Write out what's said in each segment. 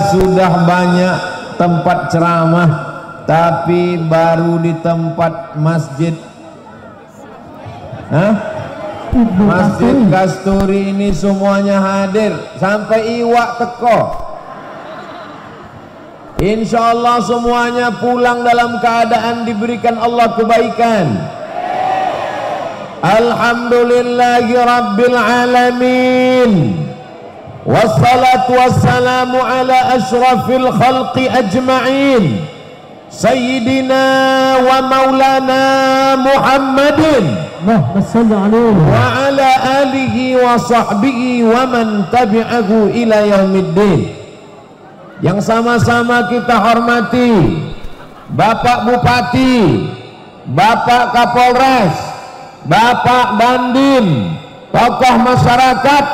sudah banyak tempat ceramah, tapi baru di tempat masjid Masjid Kasturi ini semuanya hadir, sampai iwak teko. Insya Allah semuanya pulang dalam keadaan diberikan Allah kebaikan. Alhamdulillahi Rabbil Alamin. Wassalatu wassalamu ala ashrafil khalqi ajma'in, Sayyidina wa maulana Muhammadin wa ala alihi wa sahbihi wa man tabi'ahu ila yaumiddin. Yang sama-sama kita hormati Bapak Bupati, Bapak Kapolres, Bapak Dandim, tokoh masyarakat,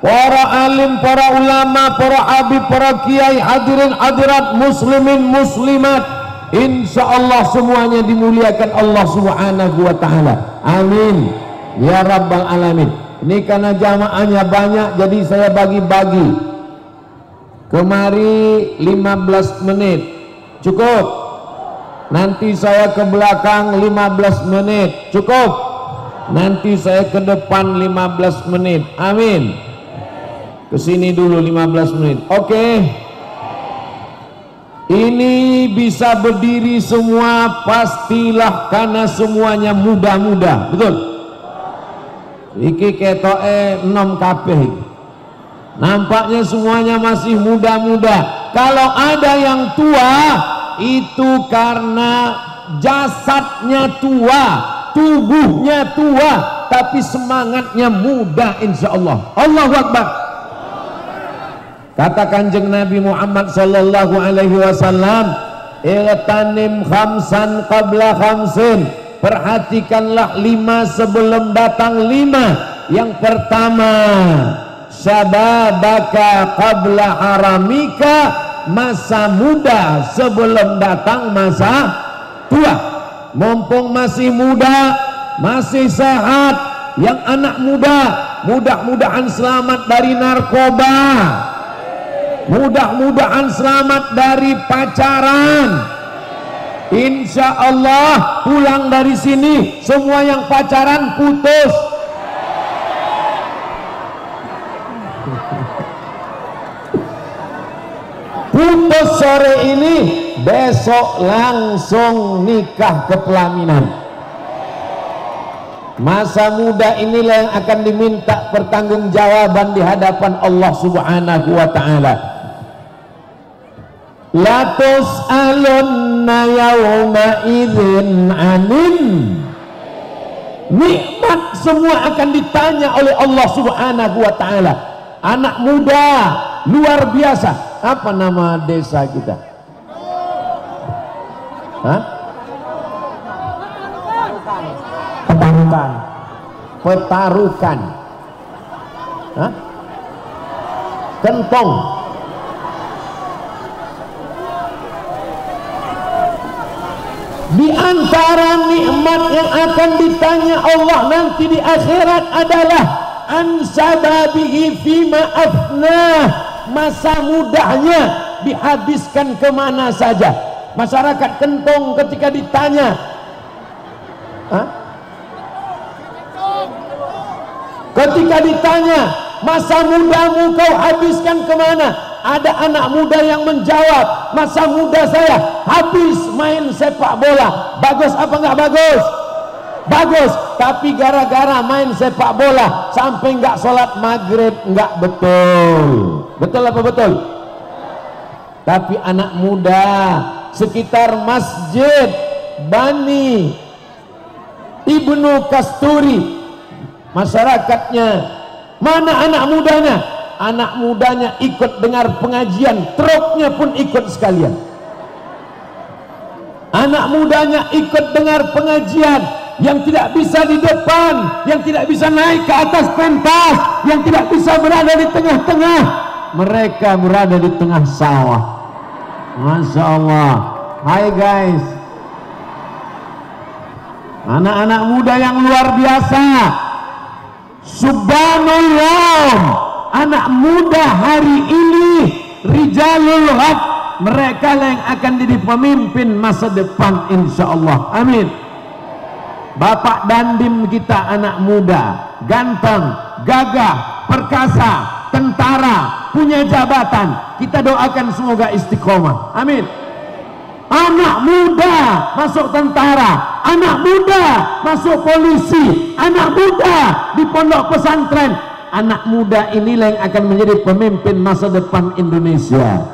para alim, para ulama, para habib, para kiai, hadirin hadirat, muslimin muslimat, insya Allah semuanya dimuliakan Allah subhanahu wa ta'ala. Amin ya rabbal alamin. Ini karena jamaahnya banyak, jadi saya bagi-bagi. Kemari 15 menit cukup, nanti saya ke belakang 15 menit cukup, nanti saya ke depan 15 menit. Amin. Kesini dulu 15 menit. Oke. Ini bisa berdiri semua pastilah karena semuanya muda-muda. Betul? Iki ketoke 6 kabeh. Nampaknya semuanya masih muda-muda. Kalau ada yang tua, itu karena jasadnya tua, tubuhnya tua, tapi semangatnya muda insya Allah. Allahu Akbar. Kata Kanjeng Nabi Muhammad sallallahu alaihi wasallam, "Iltanim khamsan qabla khamsin." Perhatikanlah 5 sebelum datang 5. Yang pertama, syababaka qabla haramika, masa muda sebelum datang masa tua. Mumpung masih muda, masih sehat, yang anak muda mudah-mudahan selamat dari narkoba, mudah-mudahan selamat dari pacaran. Insya Allah pulang dari sini semua yang pacaran putus. Putus sore ini, besok langsung nikah ke pelaminan. Masa muda inilah yang akan diminta pertanggungjawaban di hadapan Allah subhanahu wa ta'ala. La tus'alunna yawma idzin anin. Nikmat semua akan ditanya oleh Allah subhanahu wa ta'ala. Anak muda luar biasa. Apa nama desa kita? Petarukan. Petarukan. Kentong. Di antara nikmat yang akan ditanya Allah nanti di akhirat adalah ansababihi fima afnah. Masa mudanya dihabiskan kemana saja. Masyarakat Kentong ketika ditanya, ketika ditanya masa mudamu kau habiskan kemana, ada anak muda yang menjawab, masa muda saya habis main sepak bola. Bagus apa enggak bagus? Bagus. Tapi gara-gara main sepak bola sampai enggak sholat maghrib. Enggak betul. Betul apa betul? Tapi anak muda sekitar Masjid Bani Ibnu Kasturi, masyarakatnya, mana anak mudanya? Anak mudanya ikut dengar pengajian, truknya pun ikut sekalian. Anak mudanya ikut dengar pengajian, yang tidak bisa di depan, yang tidak bisa naik ke atas pentas, yang tidak bisa berada di tengah-tengah, mereka berada di tengah sawah. Masya Allah. Hai guys, anak-anak muda yang luar biasa. Subhanallah, anak muda hari ini rijalul ghad, mereka yang akan jadi pemimpin masa depan insyaallah. Amin. Bapak Dandim kita anak muda, ganteng, gagah, perkasa, tentara, punya jabatan. Kita doakan semoga istiqomah. Amin. Anak muda masuk tentara, anak muda masuk polisi, anak muda di pondok pesantren. Anak muda inilah yang akan menjadi pemimpin masa depan Indonesia.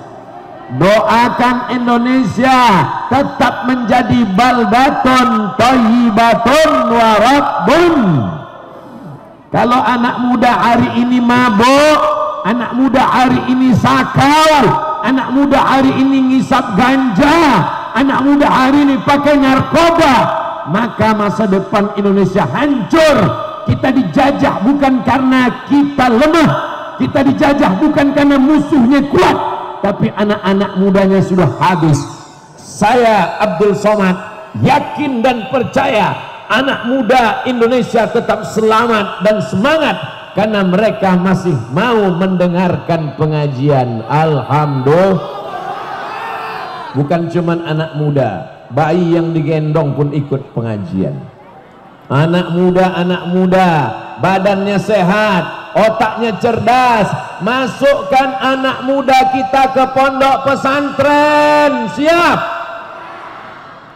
Doakan Indonesia tetap menjadi baldatun thayyibatun wa rabbun. Kalau anak muda hari ini mabuk, anak muda hari ini sakau, anak muda hari ini ngisap ganja, anak muda hari ini pakai narkoba, maka masa depan Indonesia hancur. Kita dijajah bukan karena kita lemah, kita dijajah bukan karena musuhnya kuat, tapi anak-anak mudanya sudah habis. Saya Abdul Somad yakin dan percaya anak muda Indonesia tetap selamat dan semangat karena mereka masih mau mendengarkan pengajian. Alhamdulillah. Bukan cuman anak muda, bayi yang digendong pun ikut pengajian. Anak muda, badannya sehat, otaknya cerdas. Masukkan anak muda kita ke pondok pesantren. Siap?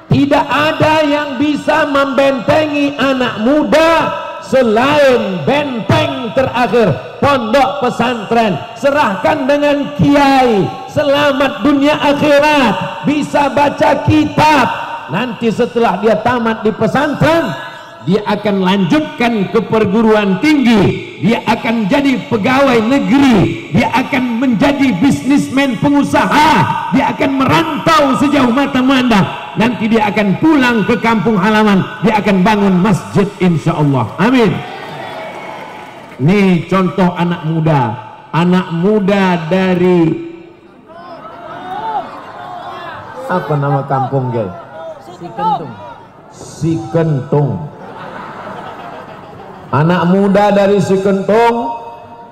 Tidak ada yang bisa membentengi anak muda selain benteng terakhir pondok pesantren. Serahkan dengan kiai, selamat dunia akhirat, bisa baca kitab. Nanti setelah dia tamat di pesantren, dia akan lanjutkan ke perguruan tinggi, dia akan jadi pegawai negeri, dia akan menjadi bisnismen pengusaha, dia akan merantau sejauh mata memandang, nanti dia akan pulang ke kampung halaman, dia akan bangun masjid insyaallah. Amin. Nih contoh anak muda dari apa nama kampung guys? Sikentung. Anak muda dari Sikentung,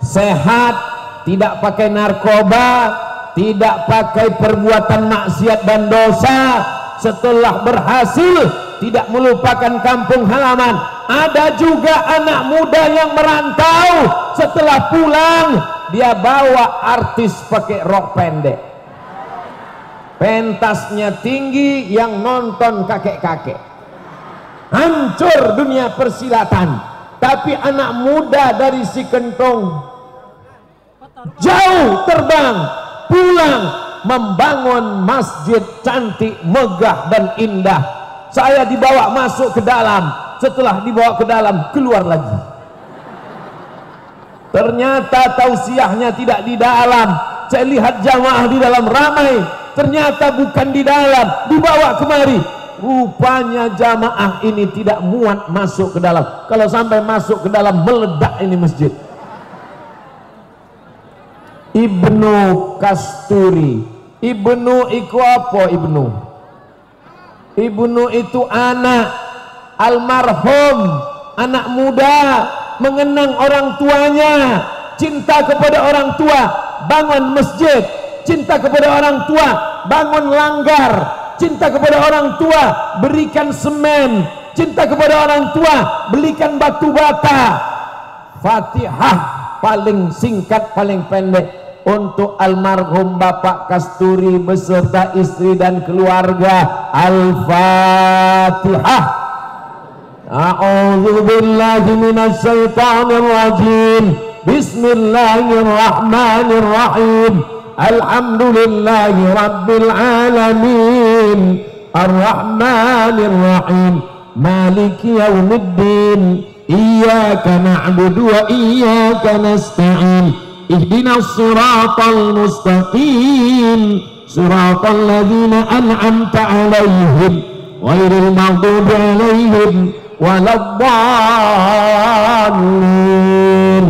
sehat, tidak pakai narkoba, tidak pakai perbuatan maksiat dan dosa. Setelah berhasil, tidak melupakan kampung halaman. Ada juga anak muda yang merantau, setelah pulang dia bawa artis pakai rok pendek, pentasnya tinggi, yang nonton kakek-kakek. Hancur dunia persilatan. Tapi anak muda dari Sikentung jauh terbang, pulang membangun masjid cantik, megah dan indah. Saya dibawa masuk ke dalam, setelah dibawa ke dalam keluar lagi. Ternyata tausiahnya tidak di dalam. Saya lihat jamaah di dalam ramai, ternyata bukan di dalam, dibawa kemari. Rupanya jamaah ini tidak muat masuk ke dalam. Kalau sampai masuk ke dalam, meledak ini masjid. Ibnu Kasturi. Ibnu iku apa Ibnu? Ibnu itu anak almarhum, anak muda mengenang orang tuanya, cinta kepada orang tua, bangun masjid, cinta kepada orang tua, bangun langgar, cinta kepada orang tua, berikan semen, cinta kepada orang tua, belikan batu bata. Fatihah paling singkat, paling pendek untuk almarhum Bapak Kasturi beserta istri dan keluarga. Al-Fatihah. A'udzu billahi minasy syaithanir rajim. Bismillahirrahmanirrahim. Alhamdulillahi rabbil alamin, arrahmanir rahim, maliki yaumiddin, iyyaka na'budu wa iyyaka nasta'in, ihdinas siratal mustaqim, siratal ladzina an'amta 'alaihim, ghairil maghdubi 'alaihim waladdallin.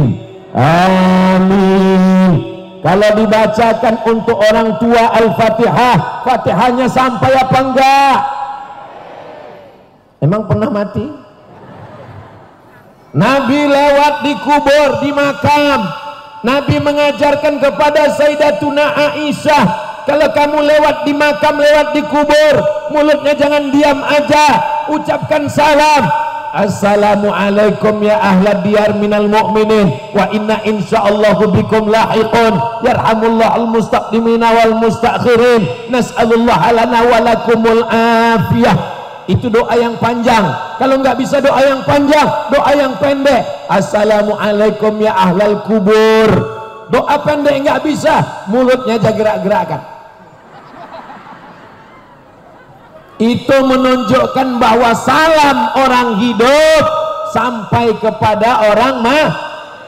Amin. Kalau dibacakan untuk orang tua Al-Fatihah, Fatihahnya sampai apa enggak? Emang pernah mati? Nabi lewat di kubur, di makam, Nabi mengajarkan kepada Sayyidatuna Aisyah, kalau kamu lewat di makam, lewat di kubur, mulutnya jangan diam aja, ucapkan salam. Assalamualaikum ya ahla diyar minal mu'minin wa inna insyaallahu bikum lahiqun yarhamullah al-mustaqdimina wal mustakhirin nas'alullah lana wa lakumul afiyah. Itu doa yang panjang. Kalau nggak bisa doa yang panjang, doa yang pendek. Assalamualaikum ya ahlal kubur. Doa pendek nggak bisa, mulutnya aja gerak-gerakkan. Itu menunjukkan bahwa salam orang hidup sampai kepada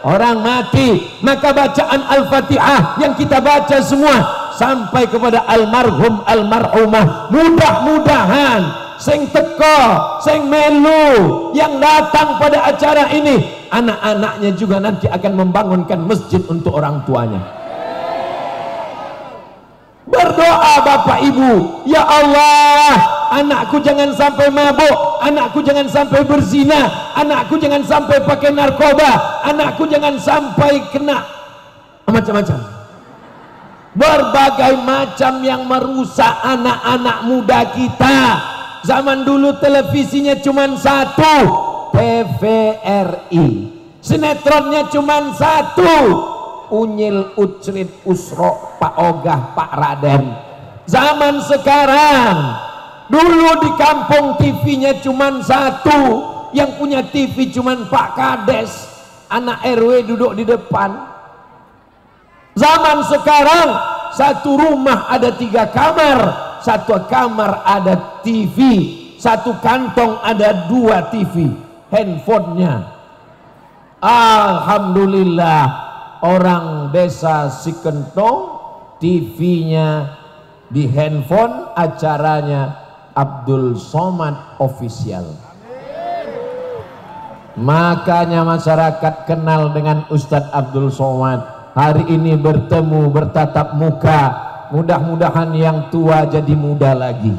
orang mati. Maka bacaan Al-Fatihah yang kita baca semua sampai kepada almarhum almarhumah. Mudah-mudahan sing teko, sing melu, yang datang pada acara ini, anak-anaknya juga nanti akan membangunkan masjid untuk orang tuanya. Berdoa Bapak Ibu, ya Allah, anakku jangan sampai mabuk, anakku jangan sampai berzina, anakku jangan sampai pakai narkoba, anakku jangan sampai kena macam-macam, berbagai macam yang merusak anak-anak muda kita. Zaman dulu televisinya cuma satu, TVRI, sinetronnya cuma satu, Unyil, Ucrit, Usro, Pak Ogah, Pak Raden. Zaman sekarang, dulu di kampung TV-nya cuma satu, yang punya TV cuma Pak Kades, anak RW duduk di depan. Zaman sekarang, satu rumah ada 3 kamar, satu kamar ada TV, satu kantong ada 2 TV, handphonenya. Alhamdulillah, orang desa Sikentong TV-nya di handphone, acaranya Abdul Somad Official. Makanya masyarakat kenal dengan Ustadz Abdul Somad. Hari ini bertemu, bertatap muka, mudah-mudahan yang tua jadi muda lagi.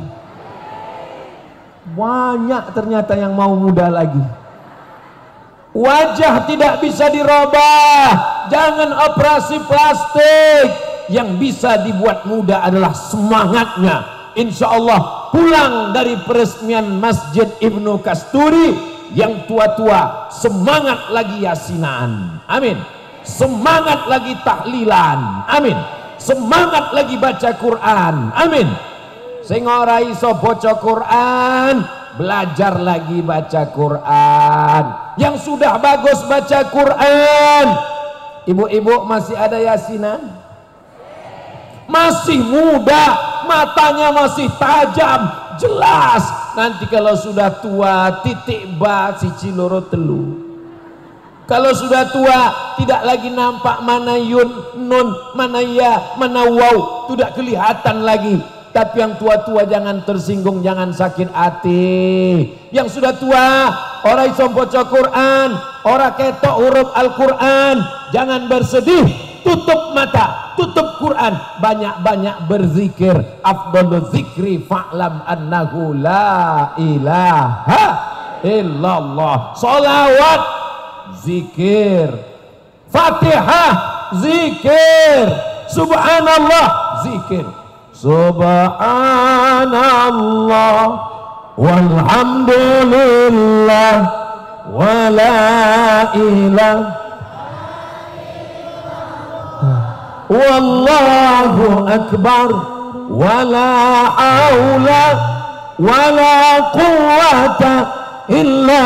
Banyak ternyata yang mau muda lagi. Wajah tidak bisa dirubah, jangan operasi plastik. Yang bisa dibuat muda adalah semangatnya. Insya Allah pulang dari peresmian Masjid Ibnu Kasturi, yang tua-tua semangat lagi yasinan, amin. Semangat lagi tahlilan, amin. Semangat lagi baca Quran, amin. Sing ora iso baca Quran, belajar lagi baca Quran. Yang sudah bagus baca Quran, ibu-ibu masih ada yasinan? Masih muda, matanya masih tajam, jelas. Nanti kalau sudah tua, titik ba siji loro telu. Kalau sudah tua, tidak lagi nampak mana yun, nun, mana ya, mana waw, tidak kelihatan lagi. Tapi yang tua-tua jangan tersinggung, jangan sakit hati. Yang sudah tua, orang iso baca Quran, orang ketok huruf Al-Quran, jangan bersedih, tutup mata, tutup Quran, banyak-banyak berzikir. Afdhalu zikri fa'lam annahu la ilaha illallah. Salawat, zikir. Fatihah, zikir. Subhanallah, zikir. Subhanallah walhamdulillah wala ilaha wallahu akbar wala haula wala quwwata illa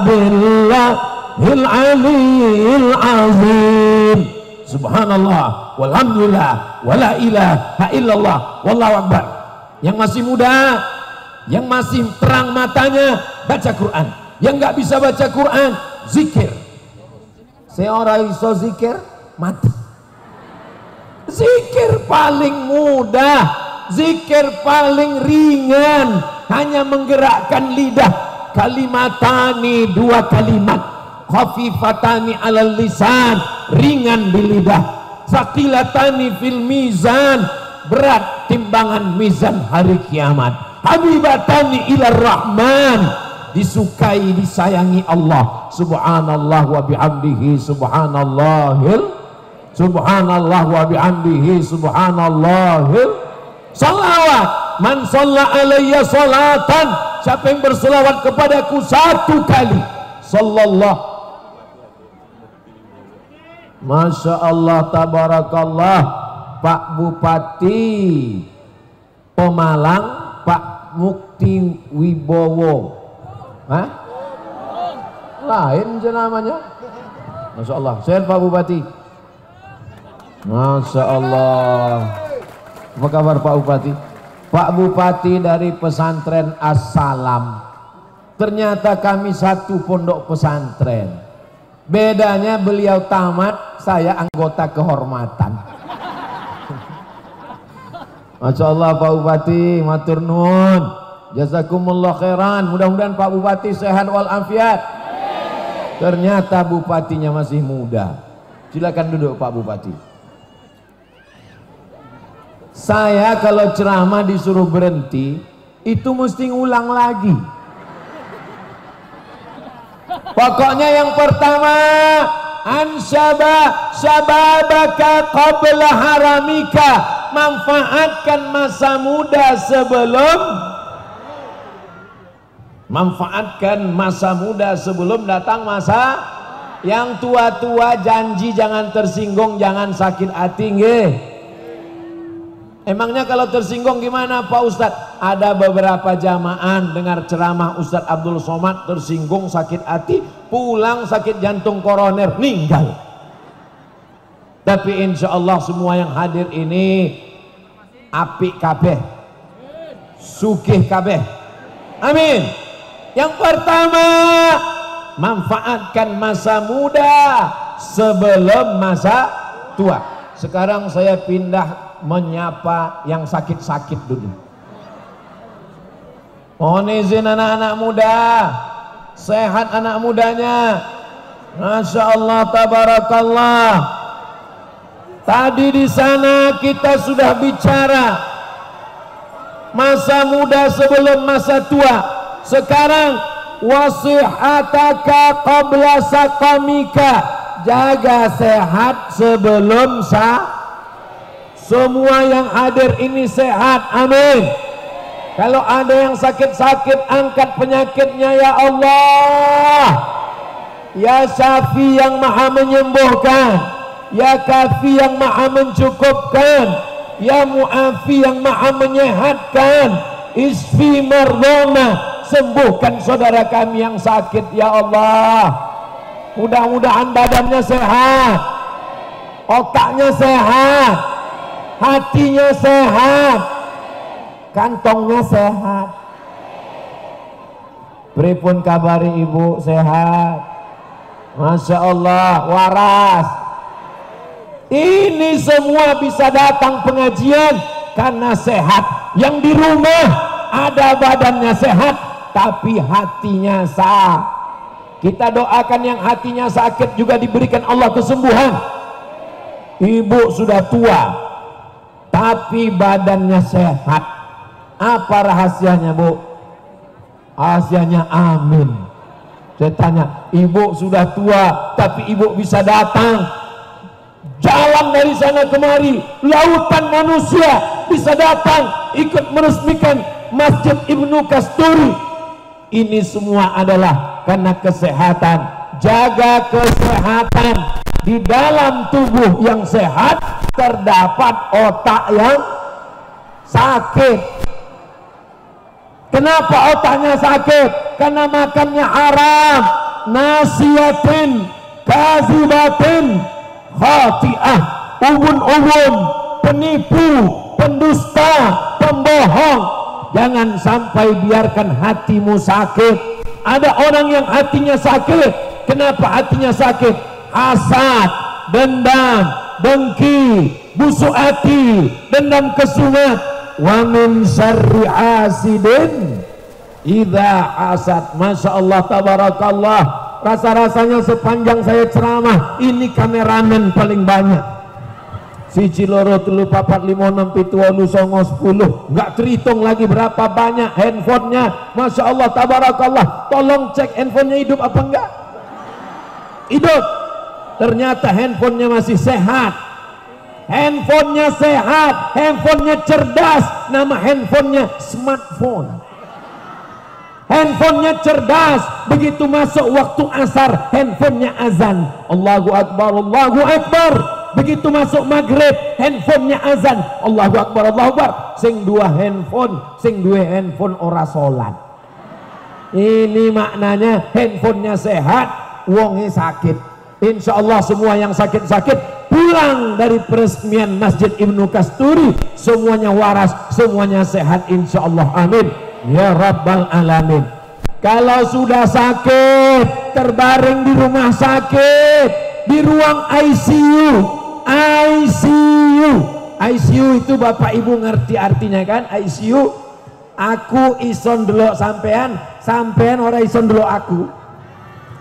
billahil aliyyil azim. Subhanallah walhamdulillah wala ilaha illallah wallahu akbar. Yang masih muda, yang masih terang matanya, baca Quran. Yang nggak bisa baca Quran, zikir. Seorang iso zikir mati. Zikir paling mudah, zikir paling ringan, hanya menggerakkan lidah. Kalimatani, 2 kalimat, khafifatani alal lisan, ringan di lidah, saqilatani fil mizan, berat timbangan mizan hari kiamat, habibatani ilar rahman, disukai disayangi Allah. Subhanallah wa bihamdihi subhanallahil subhanallah wa bihamdihi subhanallahil salawat. Man shalla alayya salatan, siapa yang berselawat kepadaku satu kali, sallallahu. Masya Allah, tabarakallah. Pak Bupati Pemalang, Pak Mukti Wibowo. Hah? Lain aja namanya. Masya Allah. Sehat Pak Bupati. Masya Allah. Apa kabar Pak Bupati? Pak Bupati dari pesantren As-Salam. Ternyata kami satu pondok pesantren. Bedanya beliau tamat, saya anggota kehormatan. Masya Allah Pak Bupati, matur nuwun, jazakumullah khairan. Mudah-mudahan Pak Bupati sehat walafiat. Ternyata bupatinya masih muda. Silakan duduk Pak Bupati. Saya kalau ceramah disuruh berhenti, itu mesti ngulang lagi. Pokoknya yang pertama, syababaka qabla haramika, manfaatkan masa muda sebelum datang masa. Yang tua-tua janji jangan tersinggung, jangan sakit hati nggih. Emangnya kalau tersinggung gimana Pak Ustadz? Ada beberapa jamaah dengar ceramah Ustadz Abdul Somad tersinggung, sakit hati, pulang sakit jantung koroner, meninggal. Tapi insya Allah semua yang hadir ini apik kabeh, sugih kabeh, amin. Yang pertama, manfaatkan masa muda sebelum masa tua. Sekarang saya pindah menyapa yang sakit-sakit dulu. Mohon izin anak-anak muda, sehat anak mudanya. Masya Allah, tabarakallah. Tadi di sana kita sudah bicara masa muda sebelum masa tua. Sekarang wasihataka qabla saqamika, jaga sehat sebelum semua yang hadir ini sehat, amin. Kalau ada yang sakit-sakit, angkat penyakitnya ya Allah. Ya Syafi yang maha menyembuhkan, ya Kafi yang maha mencukupkan, ya Mu'afi yang maha menyehatkan. Isfi mardona, sembuhkan saudara kami yang sakit ya Allah. Mudah-mudahan badannya sehat, otaknya sehat, hatinya sehat, kantongnya sehat. Pripun kabari ibu, sehat? Masya Allah, waras. Ini semua bisa datang pengajian karena sehat. Yang di rumah ada badannya sehat tapi hatinya sah. Kita doakan yang hatinya sakit juga diberikan Allah kesembuhan. Ibu sudah tua tapi badannya sehat. Apa rahasianya Bu? Rahasianya amin. Saya tanya, ibu sudah tua tapi ibu bisa datang, jalan dari sana kemari, lautan manusia bisa datang ikut meresmikan Masjid Ibnu Kasturi. Ini semua adalah karena kesehatan. Jaga kesehatan. Di dalam tubuh yang sehat terdapat otak yang sakit. Kenapa otaknya sakit? Karena makannya haram. Nasiyatin, kazibatin, khati'ah, ubun-ubun, penipu, pendusta, pembohong. Jangan sampai biarkan hatimu sakit. Ada orang yang hatinya sakit. Kenapa hatinya sakit? Hasad, dendam, dengki, busuk hati, dendam kesungat. Wa min syarri hasidin idza hasad. Masya Allah, tabarakallah. Rasa-rasanya sepanjang saya ceramah ini kameramen paling banyak. Siji loro telu papat lima enam pitu wolu songo 10, nggak terhitung lagi berapa banyak handphonenya. Masya Allah, tabarakallah. Tolong cek handphonenya hidup apa enggak? Hidup. Ternyata handphonenya masih sehat. handphonenya sehat, handphonenya cerdas, nama handphonenya smartphone. Handphonenya cerdas, begitu masuk waktu asar, handphonenya azan, Allahu Akbar, Allahu Akbar. Begitu masuk maghrib, handphonenya azan, Allahu Akbar, Allahu Akbar. Sing dua handphone, sing dua handphone ora sholat. Ini maknanya handphonenya sehat, wongnya sakit. Insya Allah semua yang sakit-sakit pulang dari peresmian Masjid Ibnu Kasturi, semuanya waras, semuanya sehat, insya Allah, amin ya Rabbal Alamin. Kalau sudah sakit, terbaring di rumah sakit, di ruang ICU itu Bapak Ibu ngerti artinya kan? ICU, aku ison delok sampean, sampean ora ison delok aku.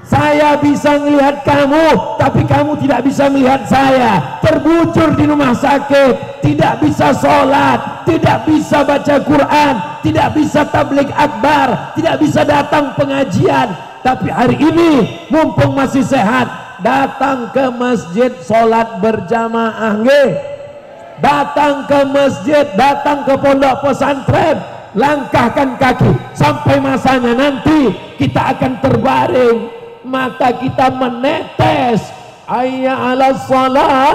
Saya bisa melihat kamu, tapi kamu tidak bisa melihat saya. Terbujur di rumah sakit, tidak bisa sholat, tidak bisa baca Quran, tidak bisa tabligh akbar, tidak bisa datang pengajian. Tapi hari ini mumpung masih sehat, datang ke masjid sholat berjamaah nggih. Datang ke masjid, datang ke pondok pesantren, langkahkan kaki sampai masanya nanti kita akan terbaring, mata kita menetes, hayya 'alas shalah,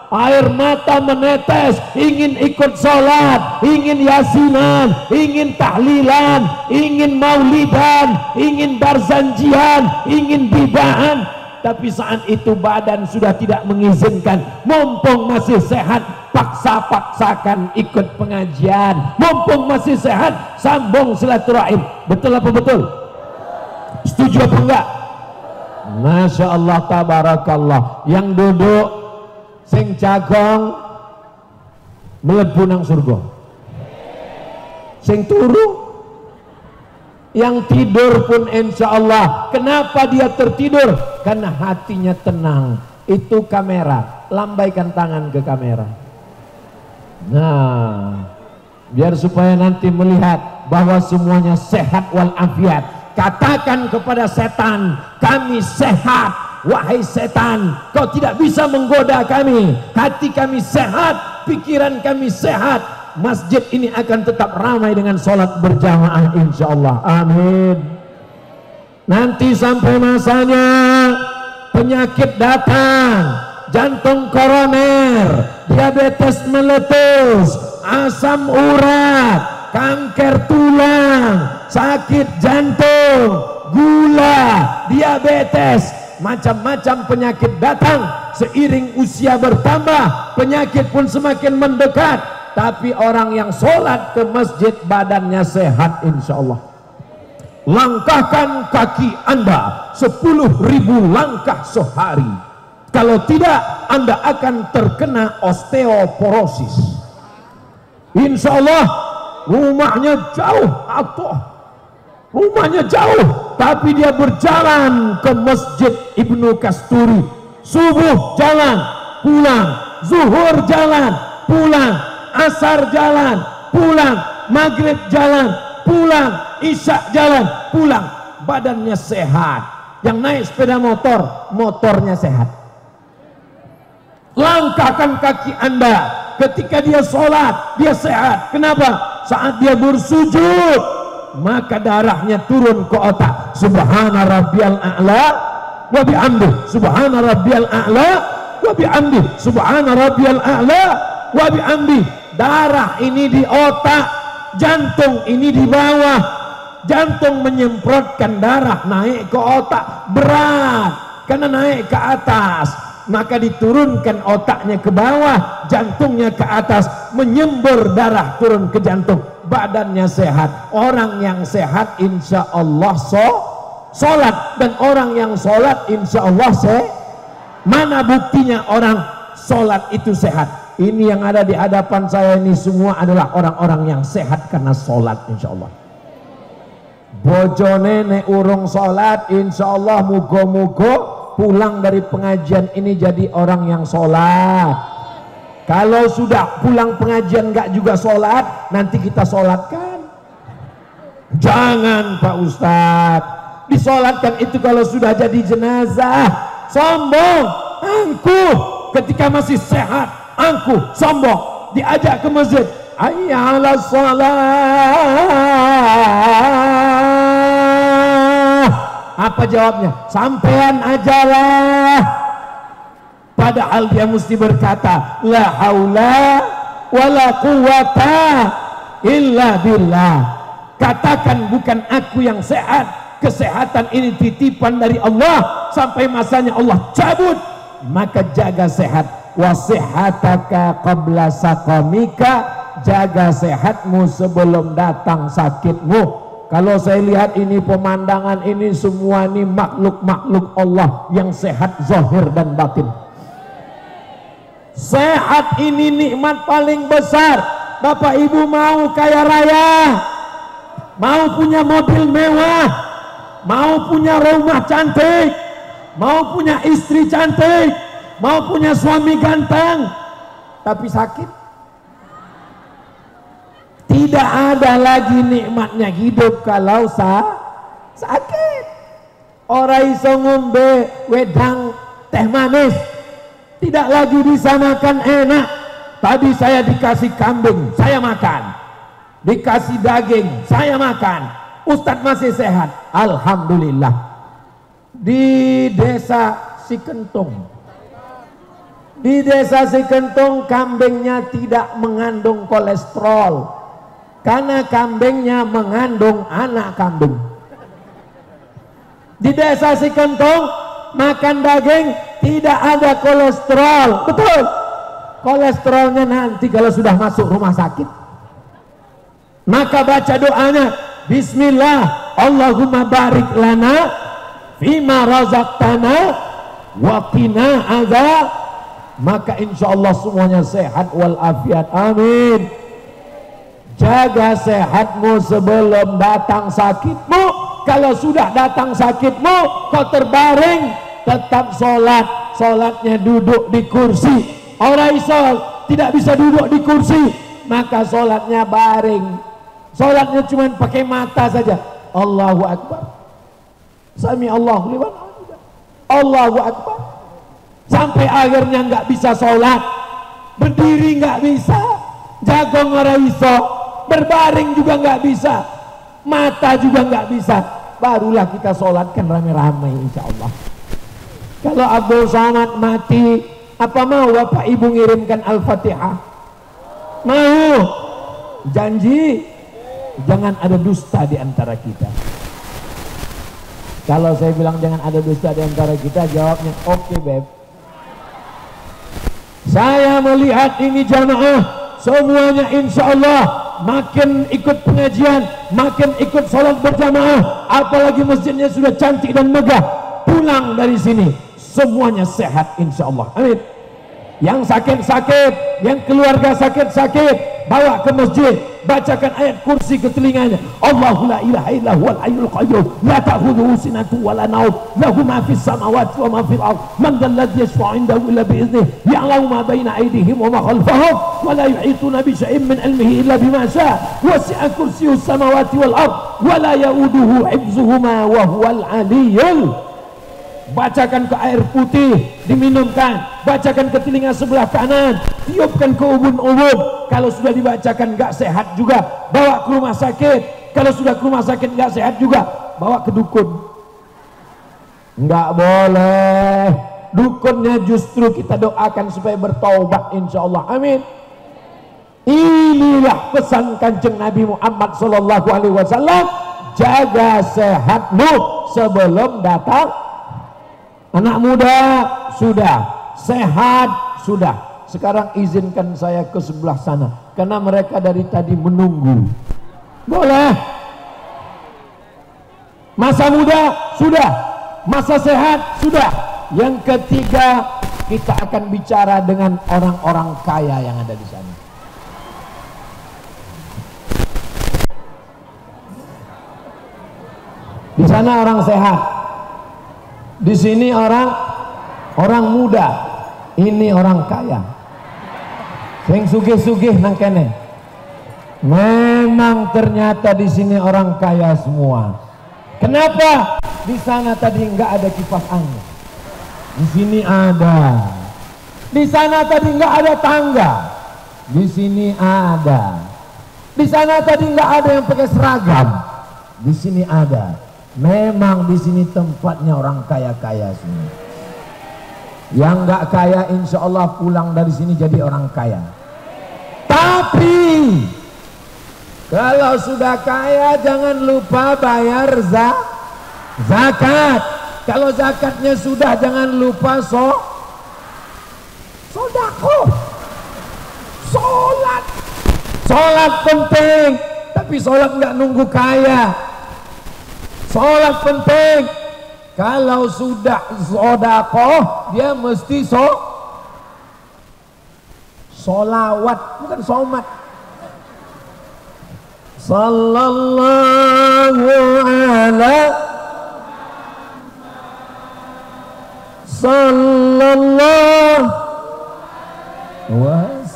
air mata menetes, ingin ikut sholat, ingin yasinan, ingin tahlilan, ingin maulidan, ingin barzanjian, ingin bid'ahan. Tapi saat itu badan sudah tidak mengizinkan. Mumpung masih sehat, paksa-paksakan ikut pengajian. Mumpung masih sehat, sambung silaturahim. Betul apa betul? Setuju apa enggak? Masya Allah, tabarakallah. Yang duduk sing jagong mlebu nang surga, sing turu, yang tidur pun insya Allah. Kenapa dia tertidur? Karena hatinya tenang. Itu kamera, lambaikan tangan ke kamera. Nah, biar supaya nanti melihat bahwa semuanya sehat walafiat. Katakan kepada setan, kami sehat. Wahai setan, kau tidak bisa menggoda kami. Hati kami sehat, pikiran kami sehat. Masjid ini akan tetap ramai dengan sholat berjamaah, insya Allah, amin. Nanti sampai masanya penyakit datang, jantung koroner, diabetes meletus, asam urat, kanker tulang, sakit jantung, gula, diabetes, macam-macam penyakit datang. Seiring usia bertambah, penyakit pun semakin mendekat. Tapi orang yang sholat ke masjid badannya sehat, insya Allah. Langkahkan kaki Anda 10.000 langkah sehari. Kalau tidak, Anda akan terkena osteoporosis. Insya Allah rumahnya jauh atau rumahnya jauh, tapi dia berjalan ke Masjid Ibnu Kasturi. Subuh jalan, pulang. Zuhur jalan, pulang. Asar jalan, pulang. Maghrib jalan, pulang. Isya jalan, pulang. Badannya sehat. Yang naik sepeda motor, motornya sehat. Langkahkan kaki Anda ketika dia sholat, dia sehat. Kenapa? Saat dia bersujud, maka darahnya turun ke otak. Subhana rabbiyal a'la wa bihamdih, subhana rabbiyal a'la wa bihamdih, subhana rabbiyal a'la wa bihamdih. Darah ini di otak, jantung ini di bawah. Jantung menyemprotkan darah naik ke otak, berat karena naik ke atas, maka diturunkan otaknya ke bawah, jantungnya ke atas, menyembur darah turun ke jantung. Badannya sehat. Orang yang sehat insya Allah sholat, dan orang yang sholat insya Allah Mana buktinya orang sholat itu sehat? Ini yang ada di hadapan saya ini semua adalah orang-orang yang sehat karena sholat, insya Allah. Bojone nek urung sholat, insya Allah mugo-mugo pulang dari pengajian ini jadi orang yang sholat. Kalau sudah pulang pengajian nggak juga sholat, nanti kita sholatkan. Jangan Pak Ustadz, disolatkan itu kalau sudah jadi jenazah. Sombong, angkuh. Ketika masih sehat, angkuh, sombong. Diajak ke masjid, hayya 'alas shalah. Apa jawabnya? Sampean ajalah. Padahal dia mesti berkata, la haula wala quwata illa billah. Katakan bukan aku yang sehat, kesehatan ini titipan dari Allah, sampai masanya Allah cabut. Maka jaga sehat. Wasihataka qabla saqamika, jaga sehatmu sebelum datang sakitmu. Kalau saya lihat ini pemandangan ini semua ini makhluk-makhluk Allah yang sehat zahir dan batin. Sehat ini nikmat paling besar. Bapak Ibu mau kaya raya, mau punya mobil mewah, mau punya rumah cantik, mau punya istri cantik, mau punya suami ganteng, tapi sakit. Tidak ada lagi nikmatnya hidup kalau sakit. Ora iso ngombe wedang teh manis, tidak lagi bisa makan enak. Tadi saya dikasih kambing, saya makan. Dikasih daging, saya makan. Ustadz masih sehat, alhamdulillah. Di desa Sikentung, kambingnya tidak mengandung kolesterol, karena kambingnya mengandung anak kambing. Di desa Sikentung makan daging tidak ada kolesterol. Betul. Kolesterolnya nanti kalau sudah masuk rumah sakit. Maka baca doanya, bismillah, Allahumma barik lana fima razaqtana wa qina azab. Maka insya Allah semuanya sehat walafiat. Amin. Jaga sehatmu sebelum datang sakitmu. Kalau sudah datang sakitmu, kau terbaring, tetap sholat. Sholatnya duduk di kursi. Orang isol tidak bisa duduk di kursi, maka sholatnya baring. Sholatnya cuma pakai mata saja. Allahu Akbar, Sami Allahu liman hamidah, Allahu Akbar. Sampai akhirnya nggak bisa sholat, berdiri nggak bisa, jagong orang iso, berbaring juga nggak bisa, mata juga nggak bisa. Barulah kita sholatkan rame-rame insya Allah. Kalau Abdul Somad mati, apa mau Bapak Ibu ngirimkan Al-Fatihah? Mau? Janji jangan ada dusta di antara kita. Kalau saya bilang jangan ada dusta di antara kita, jawabnya oke, Beb. Saya melihat ini jamaah semuanya insya Allah makin ikut pengajian, makin ikut sholat berjamaah, apalagi masjidnya sudah cantik dan megah. Pulang dari sini semuanya sehat insya Allah. Amin. Yang sakit-sakit, yang keluarga sakit-sakit, bawa ke masjid, bacakan ayat kursi ke telinganya. Allahu la ilaha illa huwal hayyul qayyum, la ta'khudhuhu sinatun wa la nawm, lahu ma fis samawati wa ma fil ardh, man dhal ladzi yashfa'u 'indahu illa bi idhnihi, ya'lamu ma baina aydihim wa ma khalfahum, wa la yuhituna bi shay'in min 'ilmihi illa bima sha'a, wasi'a kursiyyuhu samawati wal ardh, wa la ya'uduhu hifdzuhuma wa huwal 'aliyyul. Bacakan ke air putih, diminumkan. Bacakan ke telinga sebelah kanan, tiupkan ke ubun-ubun. Kalau sudah dibacakan gak sehat juga, bawa ke rumah sakit. Kalau sudah ke rumah sakit gak sehat juga, bawa ke dukun. Nggak boleh. Dukunnya justru kita doakan supaya bertaubat insya Allah. Amin. Inilah pesan Kanjeng Nabi Muhammad SAW. Jaga sehatmu sebelum datang. Anak muda sudah, sehat sudah. Sekarang izinkan saya ke sebelah sana, karena mereka dari tadi menunggu. Boleh. Masa muda sudah, masa sehat sudah. Yang ketiga, kita akan bicara dengan orang-orang kaya yang ada di sana. Di sana orang sehat, di sini orang muda, ini orang kaya. Sing sugih-sugih nang kene. Memang ternyata di sini orang kaya semua. Kenapa? Di sana tadi nggak ada kipas angin, di sini ada. Di sana tadi nggak ada tangga, di sini ada. Di sana tadi nggak ada yang pakai seragam, di sini ada. Memang di sini tempatnya orang kaya-kaya semua. Yang nggak kaya insya Allah pulang dari sini jadi orang kaya. Tapi kalau sudah kaya jangan lupa bayar zakat. Kalau zakatnya sudah jangan lupa sodako. Sholat penting, tapi sholat nggak nunggu kaya. Sholat penting. Kalau sudah sodako dia mesti solawat, bukan somat. Sallallahu ala sallallahu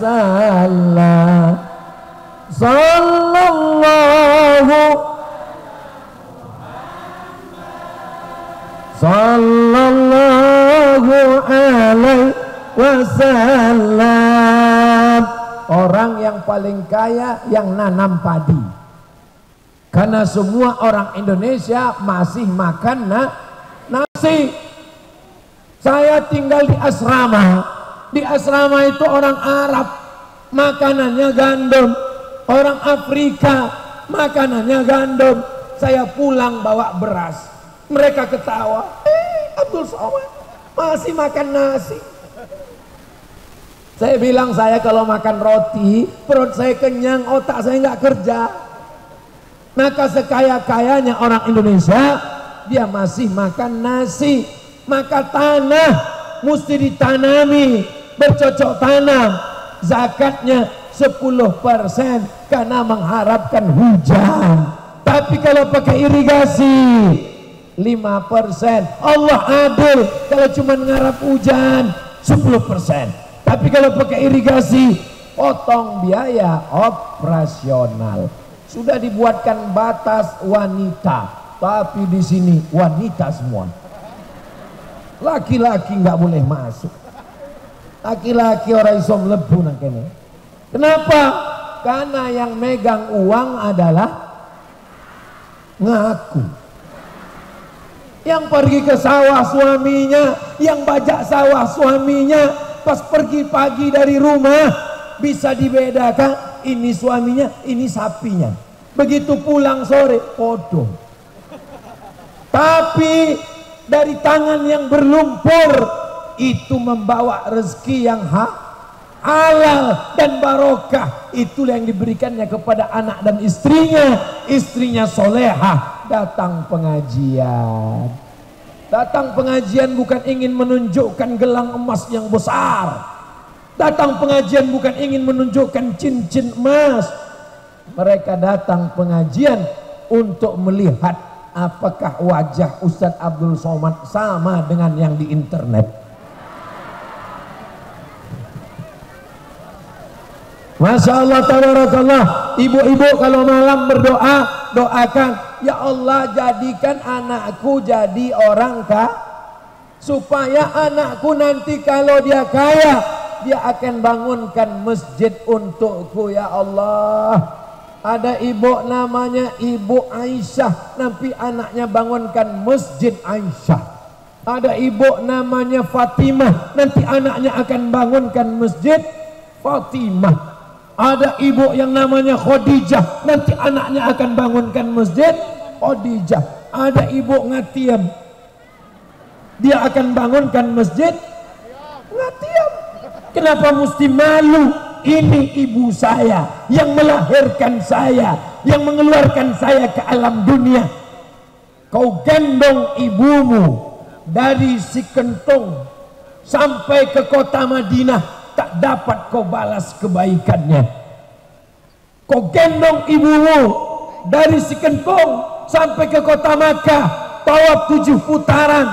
wasallam sallallahu alaihi wasallam. Orang yang paling kaya yang nanam padi, karena semua orang Indonesia masih makan nasi. Saya tinggal di asrama. Di asrama itu orang Arab makanannya gandum, orang Afrika makanannya gandum. Saya pulang bawa beras, mereka ketawa, Abdul Somad masih makan nasi. Saya bilang, saya kalau makan roti perut saya kenyang, otak saya nggak kerja. Maka sekaya-kayanya orang Indonesia dia masih makan nasi. Maka tanah mesti ditanami, bercocok tanam, zakatnya 10% karena mengharapkan hujan. Tapi kalau pakai irigasi 5%, Allah adil. Kalau cuma ngarap hujan 10%. Tapi kalau pakai irigasi potong biaya operasional. Sudah dibuatkan batas wanita, tapi di sini wanita semua. Laki-laki nggak boleh masuk. Laki-laki orang isom lebu nangkene. Kenapa? Karena yang megang uang adalah ngaku. Yang pergi ke sawah suaminya, yang bajak sawah suaminya, pas pergi pagi dari rumah bisa dibedakan ini suaminya, ini sapinya. Begitu pulang sore podo. Tapi dari tangan yang berlumpur itu membawa rezeki yang halal dan barokah. Itulah yang diberikannya kepada anak dan istrinya. Istrinya solehah, datang pengajian. Datang pengajian bukan ingin menunjukkan gelang emas yang besar. Datang pengajian bukan ingin menunjukkan cincin emas. Mereka datang pengajian untuk melihat apakah wajah Ustadz Abdul Somad sama dengan yang di internet. Masya Allah, tabarakallah. Ibu-ibu kalau malam berdoa, doakan, ya Allah jadikan anakku jadi orang kaya, supaya anakku nanti kalau dia kaya, dia akan bangunkan masjid untukku, ya Allah. Ada ibu namanya Ibu Aisyah, nanti anaknya bangunkan masjid Aisyah. Ada ibu namanya Fatimah, nanti anaknya akan bangunkan masjid Fatimah. Ada ibu yang namanya Khadijah, nanti anaknya akan bangunkan masjid Khadijah. Ada ibu Ngatiam, dia akan bangunkan masjid Ngatiam. Kenapa mesti malu? Ini ibu saya yang melahirkan saya, yang mengeluarkan saya ke alam dunia. Kau gendong ibumu dari Sikentung sampai ke kota Madinah, tak dapat kau balas kebaikannya. Kau gendong ibumu dari Sikentung sampai ke kota Makkah, tawaf 7 putaran,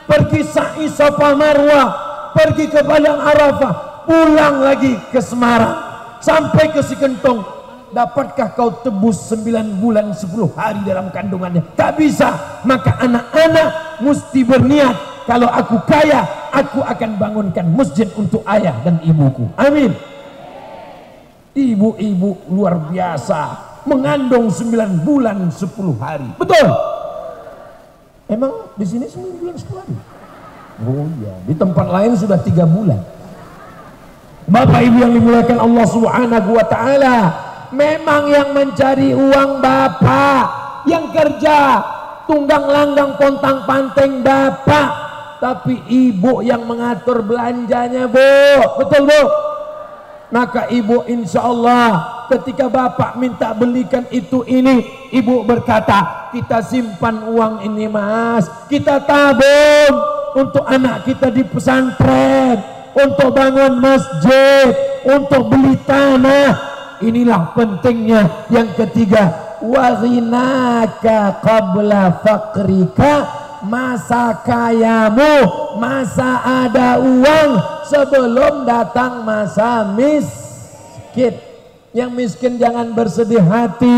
pergi sa'i Safa Marwah, pergi ke Padang Arafah, pulang lagi ke Semarang, sampai ke Sikentung, dapatkah kau tebus 9 bulan 10 hari dalam kandungannya? Tak bisa. Maka anak-anak mesti berniat, kalau aku kaya, aku akan bangunkan masjid untuk ayah dan ibuku. Amin. Ibu-ibu luar biasa, mengandung 9 bulan 10 hari. Betul? Emang di sini 9 bulan 10 hari? Oh iya, di tempat lain sudah 3 bulan. Bapak Ibu yang dimuliakan Allah Subhanahu wa taala, memang yang mencari uang bapak, yang kerja tunggang langgang pontang panteng bapak, tapi ibu yang mengatur belanjanya, Bu. Betul, Bu? Maka ibu insya Allah ketika bapak minta belikan itu ini, ibu berkata, kita simpan uang ini Mas, kita tabung untuk anak kita di pesantren, untuk bangun masjid, untuk beli tanah. Inilah pentingnya. Yang ketiga, waghinaka qabla faqrika, masa kayamu, masa ada uang sebelum datang masa miskin. Yang miskin jangan bersedih hati,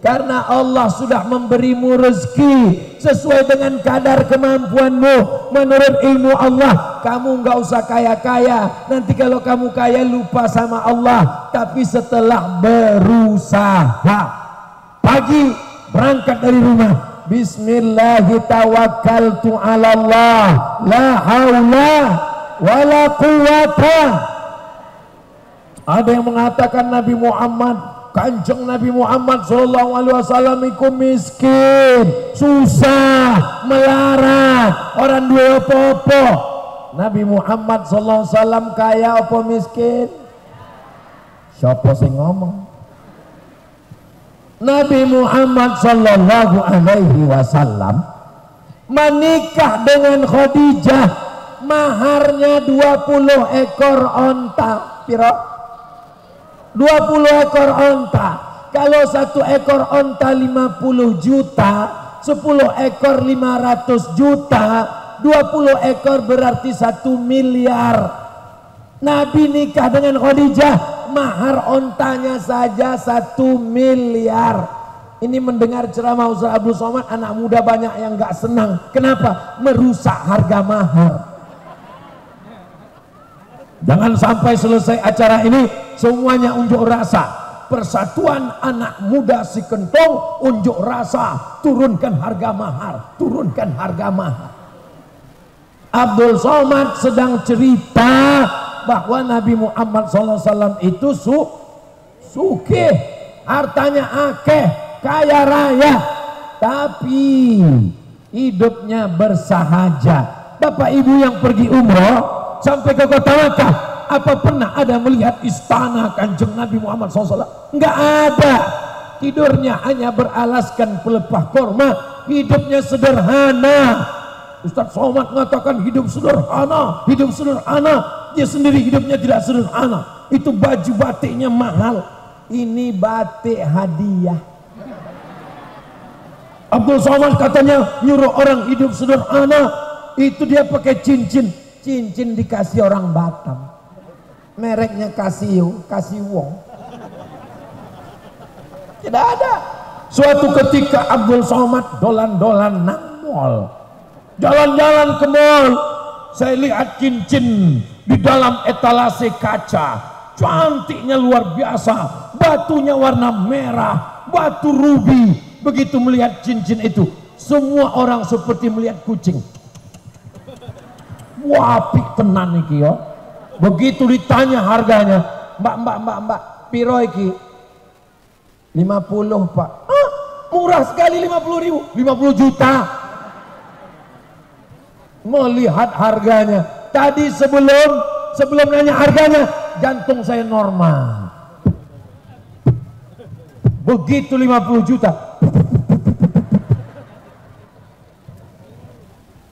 karena Allah sudah memberimu rezeki sesuai dengan kadar kemampuanmu. Menurut ilmu Allah, kamu nggak usah kaya-kaya. Nanti kalau kamu kaya lupa sama Allah. Tapi setelah berusaha, pagi berangkat dari rumah, Bismillahirrahmanirrahim, la haula wala quwata. Ada yang mengatakan Nabi Muhammad, Kanjeng Nabi Muhammad SAW itu miskin, susah, melarat, orang dua apa-apa. Nabi Muhammad SAW kaya apa miskin? Siapa sih ngomong? Nabi Muhammad SAW menikah dengan Khadijah, maharnya 20 ekor onta. Piro? 20 ekor onta. Kalau 1 ekor onta 50 juta, 10 ekor 500 juta, 20 ekor berarti 1 miliar. Nabi nikah dengan Khadijah, mahar ontanya saja 1 miliar. Ini mendengar ceramah Ustaz Abdul Somad, anak muda banyak yang gak senang. Kenapa? Merusak harga mahar. Jangan sampai selesai acara ini semuanya unjuk rasa. Persatuan anak muda si Kentong unjuk rasa, turunkan harga mahar, turunkan harga mahar. Abdul Somad sedang cerita bahwa Nabi Muhammad SAW itu sugih, hartanya akeh, kaya raya, tapi hidupnya bersahaja. Bapak Ibu yang pergi umroh sampai ke kota Makkah, apa pernah ada melihat istana Kanjeng Nabi Muhammad SAW? Enggak ada. Tidurnya hanya beralaskan pelepah korma, hidupnya sederhana. Ustaz Somad mengatakan hidup sederhana, hidup sederhana. Dia sendiri hidupnya tidak sederhana. Itu baju batiknya mahal. Ini batik hadiah. Abdul Somad katanya nyuruh orang hidup sederhana. Itu dia pakai cincin. Cincin dikasih orang Batam. Mereknya Casio, kasih wong. Tidak ada. Suatu ketika Abdul Somad dolan-dolan nang mall. Jalan-jalan ke mall, saya lihat cincin di dalam etalase kaca, cantiknya luar biasa, batunya warna merah, batu rubi. Begitu melihat cincin itu, semua orang seperti melihat kucing. Wah, apik tenan iki yo. Begitu ditanya harganya, mbak, piro iki? 50 Pak. Ah, murah sekali, 50.000, 50 juta. Melihat harganya, tadi sebelum nanya harganya, jantung saya normal. Begitu 50 juta.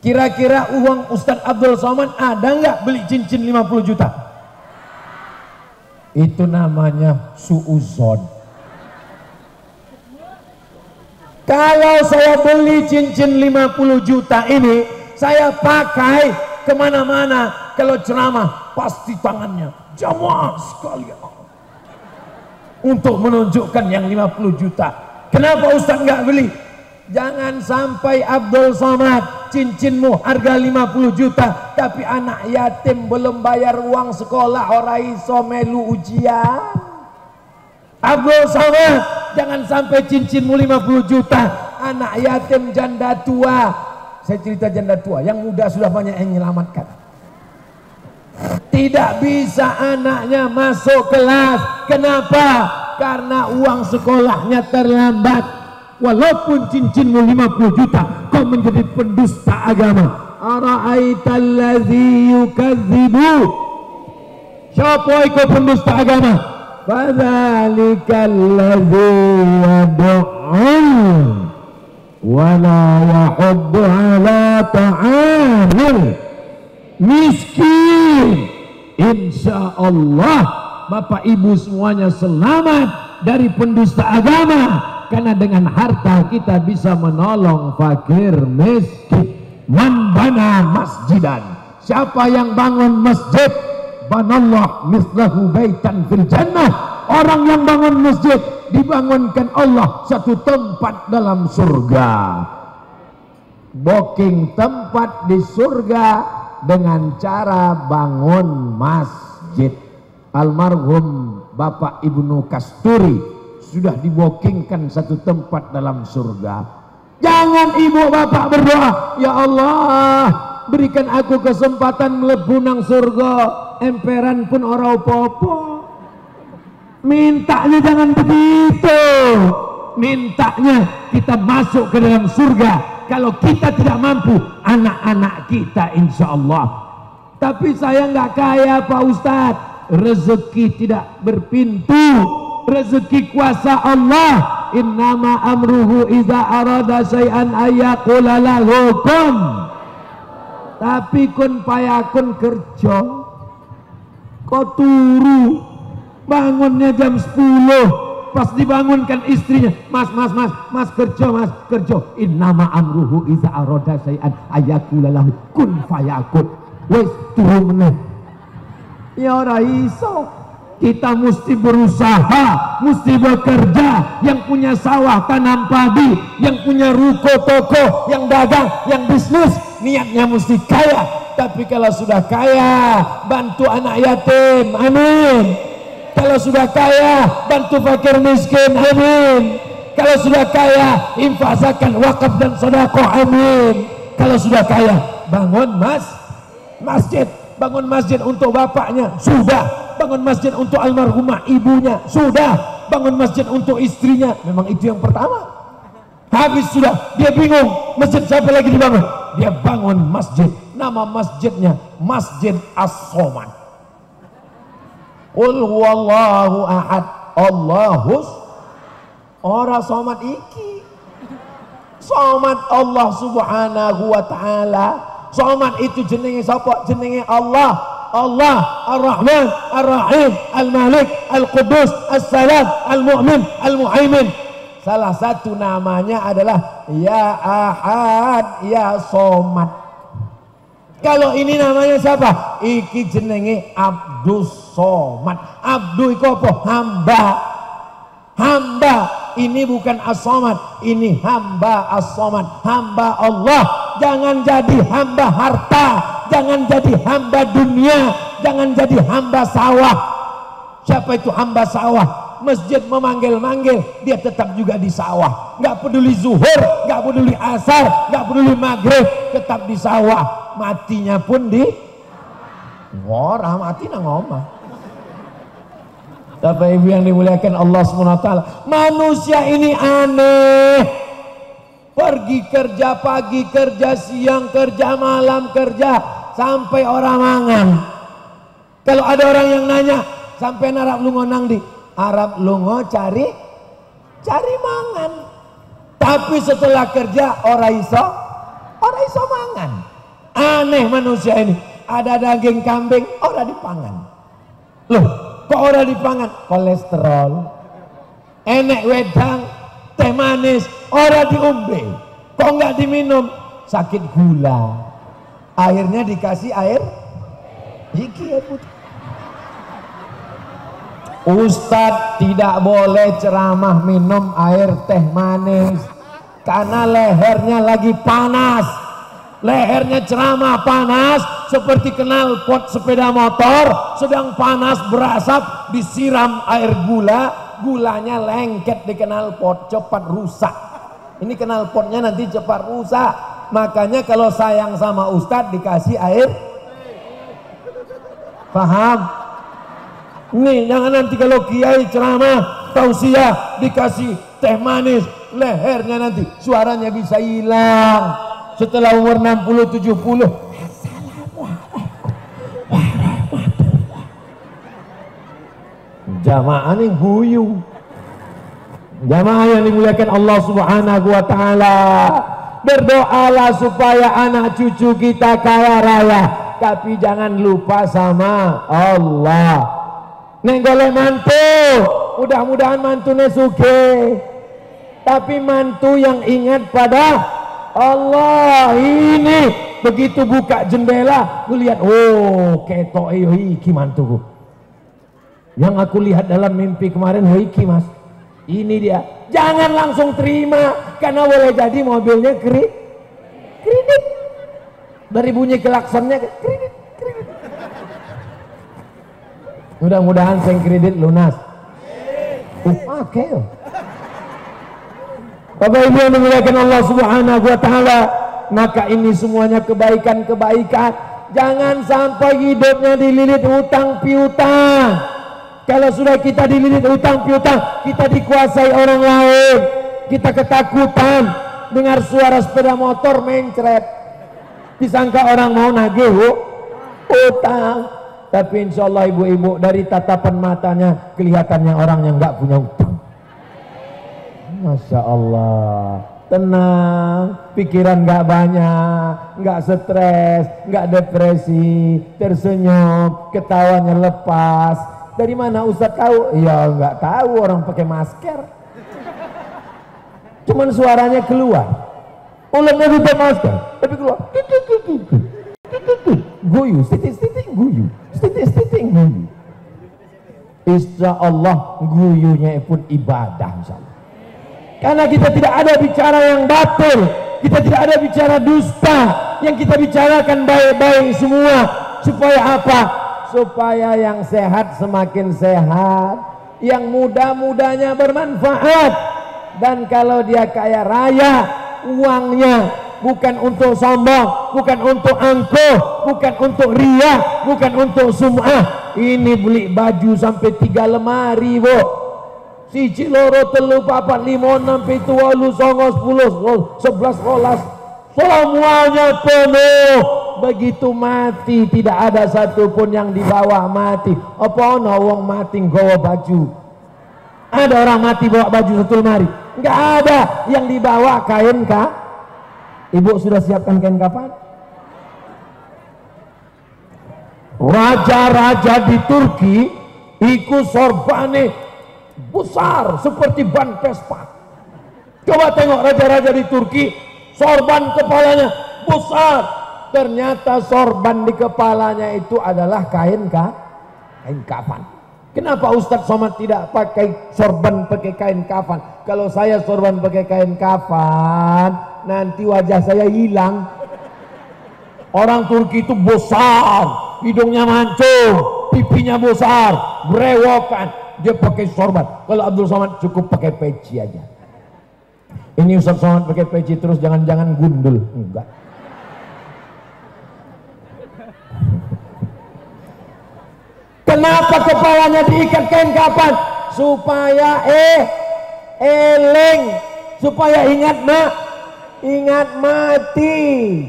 Kira-kira uang Ustadz Abdul Somad ada nggak beli cincin 50 juta? Itu namanya suuzon. Kalau saya beli cincin 50 juta ini, saya pakai kemana-mana. Kalau ceramah pasti tangannya jamaah sekalian. untuk menunjukkan yang 50 juta. Kenapa Ustaz nggak beli? Jangan sampai Abdul Somad cincinmu harga 50 juta tapi anak yatim belum bayar uang sekolah ora iso melu ujian. Abdul Somad, jangan sampai cincinmu 50 juta anak yatim janda tua. Saya cerita janda tua, yang muda sudah banyak yang menyelamatkan. Tidak bisa anaknya masuk kelas. Kenapa? Karena uang sekolahnya terlambat. Walaupun cincinmu 50 juta, kau menjadi pendusta agama. Ara'aital ladzi yukadzibu. Siapa itu pendusta agama? Fadzalikal ladzi yad'u wa la yahuddu ala ta'amil miskin. Insya Allah Bapak Ibu semuanya selamat dari pendusta agama. Karena dengan harta kita bisa menolong fakir miskin. Man bana masjidan, siapa yang bangun masjid, banallah mislahu baitan fil jannah. Orang yang bangun masjid, dibangunkan Allah satu tempat dalam surga. Booking tempat di surga dengan cara bangun masjid. Almarhum Bapak Ibnu Kasturi sudah dibokingkan satu tempat dalam surga. Jangan ibu bapak berdoa, ya Allah berikan aku kesempatan mlebu nang surga, emperan pun ora apa-apa. Mintanya jangan begitu. Mintanya kita masuk ke dalam surga. Kalau kita tidak mampu, anak-anak kita insya Allah. Tapi saya nggak kaya Pak Ustadz. Rezeki tidak berpintu. Rezeki kuasa Allah. Innama amruhu iza arada syai'an ayyaqula lahu kun. Tapi kun payakun kerja. Kau turu bangunnya jam 10. Pas dibangunkan istrinya, mas kerja. Innama amruhu iza arada syai'an ayyaqula lahu kun fayakun. Wes turu meneh. Ya ora iso. Kita mesti berusaha, mesti bekerja. Yang punya sawah tanam padi, yang punya ruko toko, yang dagang, yang bisnis, niatnya mesti kaya. Tapi kalau sudah kaya, bantu anak yatim, amin. Kalau sudah kaya, bantu fakir miskin, amin. Kalau sudah kaya, infak, zakat, wakaf dan sedekah, amin. Kalau sudah kaya, bangun masjid. Bangun masjid untuk bapaknya, sudah. Bangun masjid untuk almarhumah ibunya, sudah. Bangun masjid untuk istrinya, memang itu yang pertama. Habis sudah, dia bingung, masjid siapa lagi dibangun? Dia bangun masjid, nama masjidnya Masjid As-Somad. Qul huwallahu ahad, Allahus. Ora somad iki. Somad Allah subhanahu wa ta'ala. Somad itu jenenge sapa? Jenenge Allah. Allah Ar-Rahman Ar-Rahim Al-Malik Al-Qudus As-Salam Al-Mu'min Al-Muhaimin. Salah satu namanya adalah Ya Ahad Ya Somad. Kalau ini namanya siapa? Iki jenenge Abdus Somad. Abdu iku apa? Hamba. Hamba. Ini bukan As-Somad, ini hamba As-Somad, hamba Allah. Jangan jadi hamba harta, jangan jadi hamba dunia, jangan jadi hamba sawah. Siapa itu hamba sawah? Masjid memanggil-manggil, dia tetap juga di sawah. Nggak peduli zuhur, nggak peduli asar, nggak peduli maghrib, tetap di sawah. Matinya pun di ngorah, mati nang omah. Bapak Ibu yang dimuliakan Allah SWT, manusia ini aneh. Pergi kerja pagi, kerja siang, kerja malam, kerja sampai orang mangan. Kalau ada orang yang nanya, sampai Arab lungo nang di Arab lungo cari mangan. Tapi setelah kerja orang iso mangan. Aneh manusia ini. Ada daging kambing, orang dipangan. Loh, kok orang dipangan? Kolesterol. Enek wedang, teh manis, orang diombe. Kok nggak diminum? Sakit gula. Airnya dikasih air iki ya putih. Ustadz tidak boleh ceramah minum air teh manis karena lehernya lagi panas. Lehernya ceramah panas seperti knalpot sepeda motor sedang panas berasap, disiram air gula, gulanya lengket di knalpot, cepat rusak. Ini knalpotnya nanti cepat rusak. Makanya kalau sayang sama ustadz dikasih air. Paham? Nih, jangan nanti kalau kiai ceramah tausiah dikasih teh manis, lehernya nanti suaranya bisa hilang. Setelah umur 60 70. Jamaah nih guyu. Jamaah yang dimuliakan Allah Subhanahu wa taala. Berdoalah supaya anak cucu kita kaya raya, tapi jangan lupa sama Allah. Neng golek mantu, mudah-mudahan mantunya suge, tapi mantu yang ingat pada Allah. Ini begitu buka jendela, gue lihat, oh ketok iki mantuku. Yang aku lihat dalam mimpi kemarin, iki mas, ini dia. Jangan langsung terima, karena boleh jadi mobilnya kredit. Dari bunyi klaksonnya kredit. Mudah-mudahan sing kredit lunas. Oke. Bapak Ibu yang dimuliakan Allah Subhanahu wa taala, maka ini semuanya kebaikan-kebaikan. Jangan sampai hidupnya dililit hutang piutang. Kalau sudah kita dililit hutang piutang, kita dikuasai orang lain, kita ketakutan dengar suara sepeda motor mencret, disangka orang mau nagih hutang. Tapi insya Allah ibu-ibu dari tatapan matanya kelihatannya orang yang nggak punya utang. Masya Allah, tenang, pikiran nggak banyak, nggak stres, nggak depresi, tersenyum, ketawanya lepas. Dari mana Ustadz tahu? Ya nggak tahu, orang pakai masker. Cuman suaranya keluar. Ulangnya pakai masker, tapi keluar. Guyu, titik-titik guyu, titik-titik guyu. Insya Allah guyunya pun ibadah, insya Allah. Karena kita tidak ada bicara yang batil, kita tidak ada bicara dusta, yang kita bicarakan baik-baik semua. Supaya apa? Supaya yang sehat semakin sehat, yang muda-mudanya bermanfaat. Dan kalau dia kaya raya, uangnya bukan untuk sombong, bukan untuk angkuh, bukan untuk riya, bukan untuk sum'ah. Ini beli baju sampai 3 lemari, Bu. Siji loro telu papat lima enam pitu walu songo 10 11 12 semuanya penuh. Begitu mati tidak ada satupun yang dibawa mati. Apa ono wong mati nggawa baju? Ada orang mati bawa baju 1 lemari? Enggak ada. Yang dibawa kain kah? Ibu sudah siapkan kain kafan? Raja-raja di Turki ikut sorbane besar seperti ban Vespa. Coba tengok raja-raja di Turki, sorban kepalanya besar. Ternyata sorban di kepalanya itu adalah kain kafan. Kenapa Ustadz Somad tidak pakai sorban pakai kain kafan? Kalau saya sorban pakai kain kafan, nanti wajah saya hilang. Orang Turki itu besar, hidungnya mancung, pipinya besar, berewokan. Dia pakai sorban. Kalau Abdul Somad cukup pakai peci aja. Ini Ustadz Somad pakai peci terus, jangan-jangan gundul. Enggak. Kenapa kepalanya diikat kain kafan? Supaya eleng, supaya ingat mati.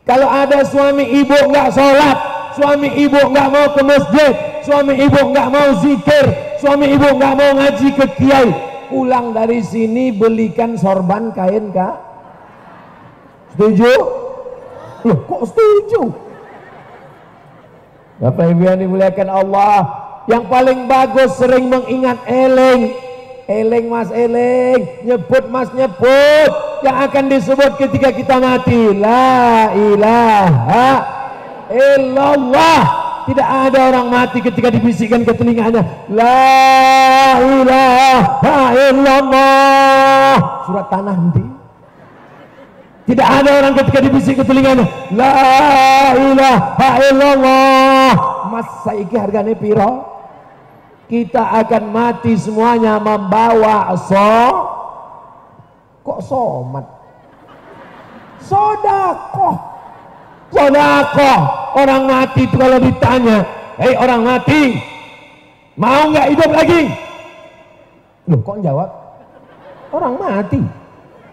Kalau ada suami ibu nggak sholat, suami ibu nggak mau ke masjid, suami ibu nggak mau zikir, suami ibu nggak mau ngaji ke kiai, pulang dari sini belikan sorban kain kah? Setuju? Loh, kok setuju? Bapak Ibu yang dimuliakan Allah, yang paling bagus sering mengingat eleng. Eleng mas eleng, nyebut mas nyebut yang akan disebut ketika kita mati. La ilaha illallah Tidak ada orang mati ketika dibisikkan ke telinganya, la ilaha illallah. Surat Tanah nanti. Tidak ada orang ketika dibisik ke telinganya, la ilaha illallah. Mas saiki harganya piro? Kita akan mati semuanya membawa kok somat? Sodakoh. Orang mati itu kalau ditanya, hei orang mati, mau nggak hidup lagi? Loh kok jawab? Orang mati.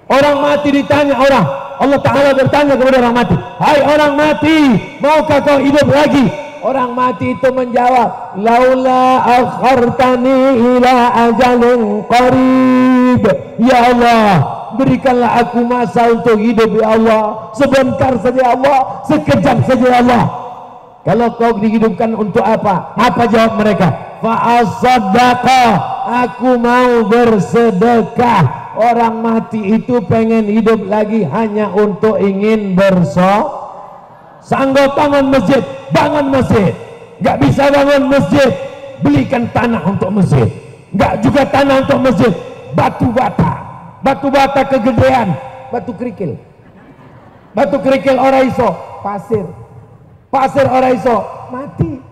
Orang mati ditanya orang. Allah Ta'ala bertanya kepada orang mati, hai orang mati, maukah kau hidup lagi? Orang mati itu menjawab, laula akhartani ila ajalin qarib. Ya Allah, berikanlah aku masa untuk hidup ya Allah, sebentar saja ya Allah, sekejap saja ya Allah. Kalau kau dihidupkan untuk apa? Apa jawab mereka? Fa'asaddaqa, aku mau bersedekah. Orang mati itu pengen hidup lagi hanya untuk ingin sanggup bangun masjid, bangun masjid. Gak bisa bangun masjid, belikan tanah untuk masjid. Gak juga tanah untuk masjid, batu bata kegedean, batu kerikil ora iso, pasir ora iso, mati.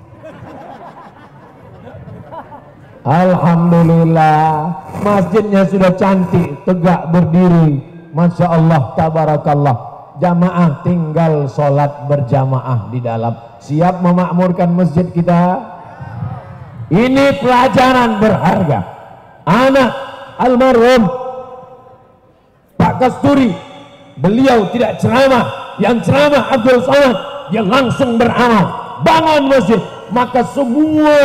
Alhamdulillah, masjidnya sudah cantik, tegak berdiri, Masya Allah, tabarakallah. Jamaah tinggal sholat berjamaah di dalam. Siap memakmurkan masjid kita? Ini pelajaran berharga. Anak almarhum Pak Kasturi, beliau tidak ceramah, yang ceramah Abdul Somad, dia langsung beramal, bangun masjid. Maka semua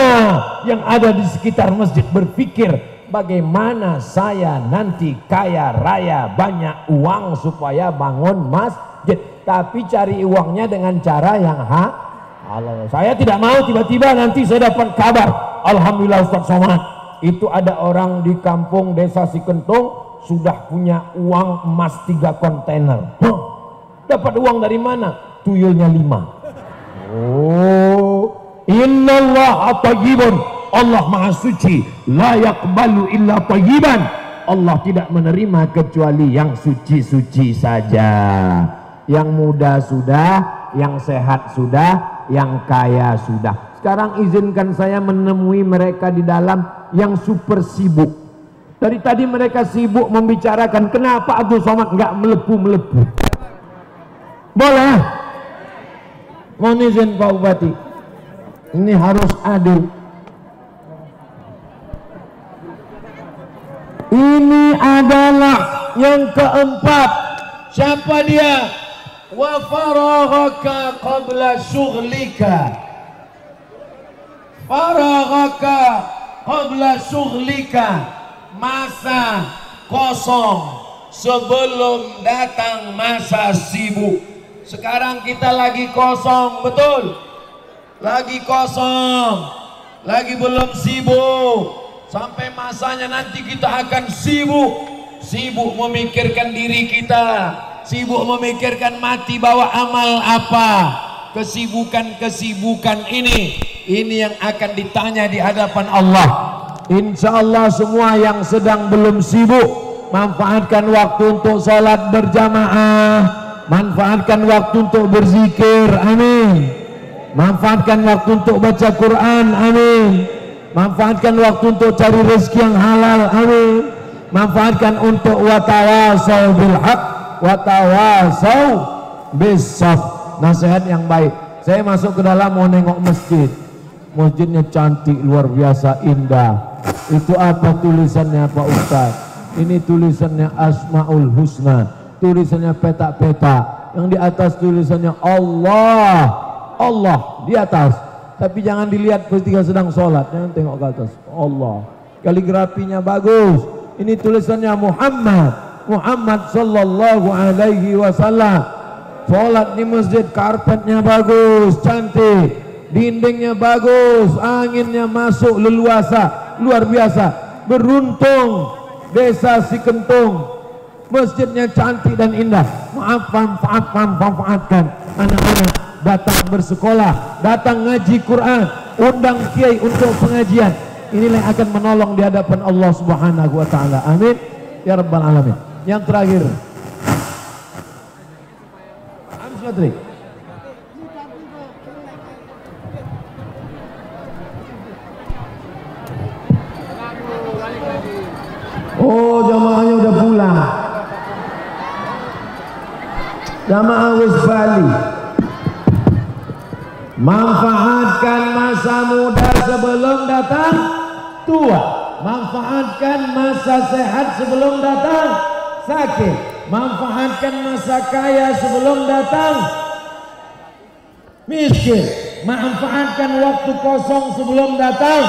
yang ada di sekitar masjid berpikir, bagaimana saya nanti kaya raya banyak uang supaya bangun masjid, tapi cari uangnya dengan cara yang halal. Saya tidak mau tiba-tiba nanti saya dapat kabar, alhamdulillah Ustaz Somad, itu ada orang di kampung desa Sikentung sudah punya uang emas 3 kontainer. Dapat uang dari mana? Tuyulnya 5. Oh, innallaha thayyibun, Allah maha suci, la yaqbalu illa thayyiban. Allah tidak menerima kecuali yang suci-suci saja. Yang muda sudah, yang sehat sudah, yang kaya sudah. Sekarang izinkan saya menemui mereka di dalam yang super sibuk. Dari tadi mereka sibuk membicarakan kenapa Abdul Somad nggak melebu-melebu. Boleh? Mohon izin Pak Bupati, ini harus adil. Ini adalah yang keempat. Siapa dia? Wa faraghaka qabla syughlika. Faraghaka qabla syughlika, masa kosong sebelum datang masa sibuk. Sekarang kita lagi kosong, betul? Lagi kosong, lagi belum sibuk. Sampai masanya nanti kita akan sibuk memikirkan diri kita, sibuk memikirkan mati bawa amal apa. Kesibukan ini yang akan ditanya di hadapan Allah. Insya Allah semua yang sedang belum sibuk, manfaatkan waktu untuk sholat berjamaah, manfaatkan waktu untuk berzikir, amin. Manfaatkan waktu untuk baca Quran, amin. Manfaatkan waktu untuk cari rezeki yang halal, amin. Manfaatkan untuk watawasau bil haq, watawasau bis sabr, nasihat yang baik. Saya masuk ke dalam mau nengok masjid. Masjidnya cantik, luar biasa indah. Itu apa tulisannya Pak Ustaz? Ini tulisannya Asmaul Husna, tulisannya petak-petak, yang di atas tulisannya Allah di atas. Tapi jangan dilihat ketika sedang sholat, jangan tengok ke atas. Allah, kaligrafinya bagus. Ini tulisannya Muhammad sallallahu alaihi wasallam. Sholat di masjid, karpetnya bagus, cantik, dindingnya bagus, anginnya masuk leluasa, luar biasa. Beruntung desa Sikentung, masjidnya cantik dan indah. Manfaatkan anak-anak datang bersekolah, datang ngaji Quran, undang kiai untuk pengajian. Inilah yang akan menolong di hadapan Allah Subhanahu wa taala. Amin ya rabbal alamin. Yang terakhir, Amsatri. Oh, jamaahnya udah pulang. Jamaah wis bali. Manfaatkan masa muda sebelum datang tua. Manfaatkan masa sehat sebelum datang sakit. Manfaatkan masa kaya sebelum datang miskin. Manfaatkan waktu kosong sebelum datang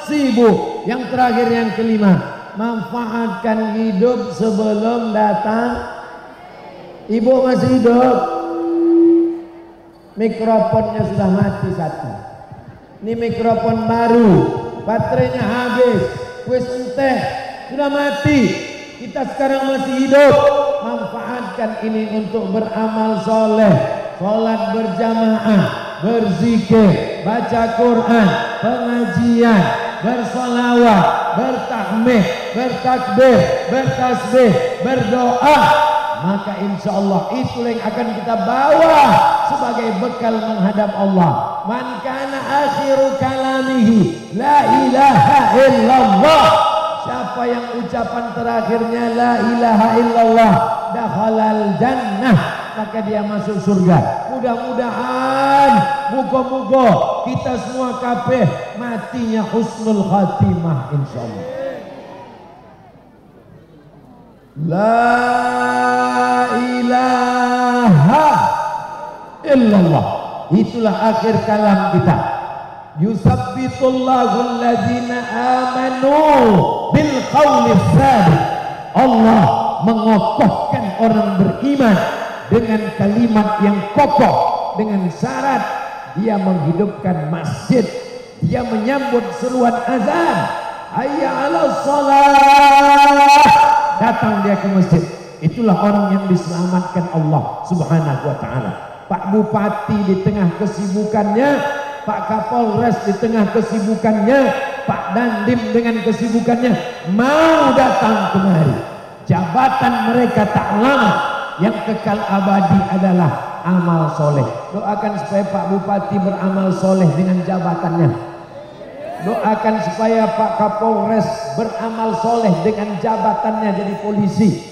sibuk. Yang terakhir, yang kelima, manfaatkan hidup sebelum datang. Ibu masih hidup, mikrofonnya sudah mati satu. Ini mikrofon baru, baterainya habis, wis enteh, sudah mati. Kita sekarang masih hidup. Manfaatkan ini untuk beramal soleh, sholat berjamaah, berzikir, baca Quran, pengajian, bersolawat, bertahmid, bertakbir, bertasbih, berdoa. Maka insya Allah itu yang akan kita bawa sebagai bekal menghadap Allah. Man kana akhiru kalamihi la ilaha illallah. Siapa yang ucapan terakhirnya la ilaha illallah, dakhalal jannah, maka dia masuk surga. Mudah-mudahan, muga-muga kita semua kabeh matinya husnul khatimah insyaallah. La ilaha illallah, itulah akhir kalam kita. Yusabbitullahu alladhina amanu bil qawli tsabit. Allah mengokohkan orang beriman dengan kalimat yang kokoh, dengan syarat dia menghidupkan masjid, dia menyambut seruan azan, hayya 'alas shalah, datang dia ke masjid. Itulah orang yang diselamatkan Allah Subhanahu wa taala. Pak Bupati di tengah kesibukannya, Pak Kapolres di tengah kesibukannya, Pak Dandim dengan kesibukannya mau datang kemari. Jabatan mereka tak lama, yang kekal abadi adalah amal soleh. Doakan supaya Pak Bupati beramal soleh dengan jabatannya. Doakan supaya Pak Kapolres beramal soleh dengan jabatannya jadi polisi.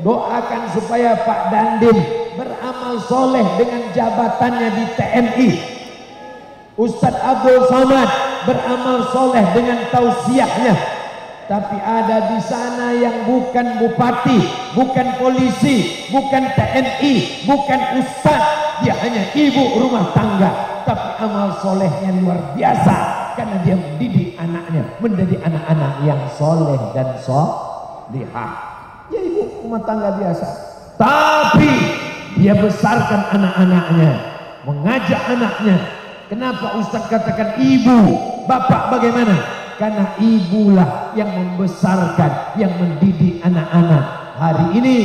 Doakan supaya Pak Dandim beramal soleh dengan jabatannya di TNI. Ustadz Abdul Somad beramal soleh dengan tausiahnya. Tapi ada di sana yang bukan bupati, bukan polisi, bukan TNI, bukan ustadz. Dia hanya ibu rumah tangga, tapi amal solehnya luar biasa. Karena dia mendidik anaknya menjadi anak-anak yang soleh dan solihah. Ya ibu rumah tangga biasa, tapi dia besarkan anak-anaknya, mengajak anaknya. Kenapa Ustaz katakan ibu, bapak bagaimana? Karena ibulah yang membesarkan, yang mendidik anak-anak. Hari ini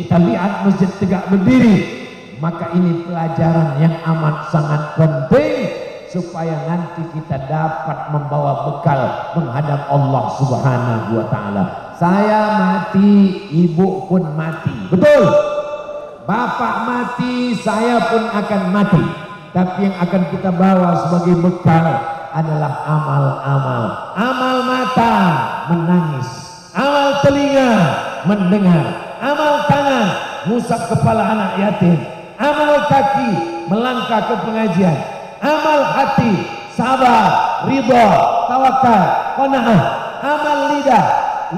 kita lihat masjid tegak berdiri, maka ini pelajaran yang amat sangat penting supaya nanti kita dapat membawa bekal menghadap Allah Subhanahu wa taala. Saya mati, ibu pun mati. Betul? Bapak mati, saya pun akan mati. Tapi yang akan kita bawa sebagai bekal adalah amal-amal. Amal mata menangis, amal telinga mendengar, amal tangan ngusap kepala anak yatim, amal kaki melangkah ke pengajian, amal hati sabar, ridha, tawakal, qanaah, amal lidah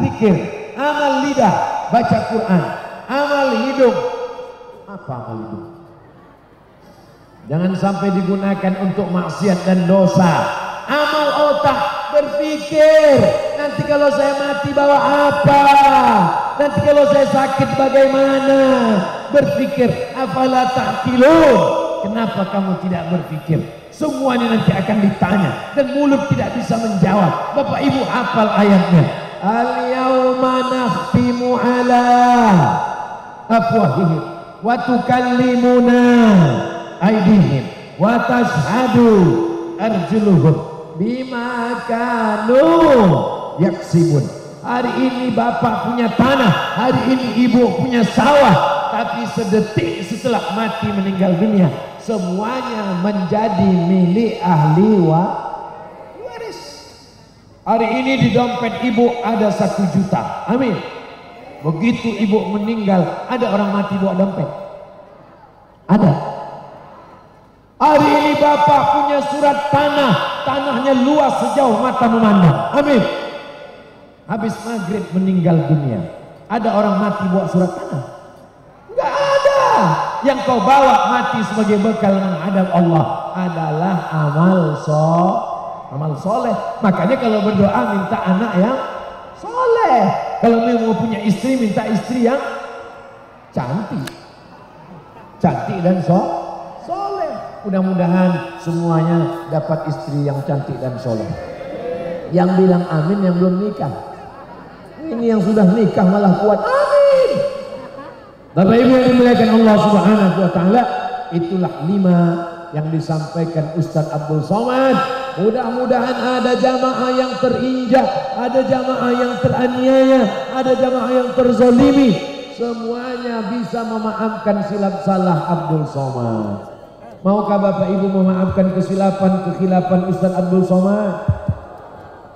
zikir, amal lidah baca Quran, amal hidung. Apa amal hidung? Jangan sampai digunakan untuk maksiat dan dosa. Amal otak berpikir, nanti kalau saya mati bawa apa? Nanti kalau saya sakit bagaimana? Berpikir, afala ta'qilun. Kenapa kamu tidak berpikir? Semuanya nanti akan ditanya dan mulut tidak bisa menjawab. Bapak Ibu hafal ayatnya. Al-yawma nakhtimu ala afwahihim wa tukallimuna aydihim wa tashhadu arjuluhum bima kanu yaksibun. Hari ini bapak punya tanah, hari ini ibu punya sawah, tapi sedetik setelah mati meninggal dunia semuanya menjadi milik ahli waris. Hari ini di dompet ibu ada 1 juta, amin. Begitu ibu meninggal, ada orang mati bawa dompet? Ada. Hari ini bapak punya surat tanah, tanahnya luas sejauh mata memandang, amin. Habis maghrib meninggal dunia, ada orang mati bawa surat tanah? Enggak ada. Yang kau bawa mati sebagai bekal menghadap Allah adalah amal soleh. Makanya kalau berdoa minta anak yang soleh. Kalau mau punya istri minta istri yang cantik dan soleh. Mudah-mudahan semuanya dapat istri yang cantik dan soleh. Yang bilang amin yang belum nikah. Ini yang sudah nikah malah kuat amin. Bapak Ibu yang dimuliakan Allah Subhanahu wa taala, itulah 5 yang disampaikan Ustadz Abdul Somad. Mudah-mudahan ada jamaah yang terinjak, ada jamaah yang teraniaya, ada jamaah yang terzolimi, semuanya bisa memaafkan silap salah Abdul Somad. Maukah Bapak Ibu memaafkan kekhilafan Ustadz Abdul Somad?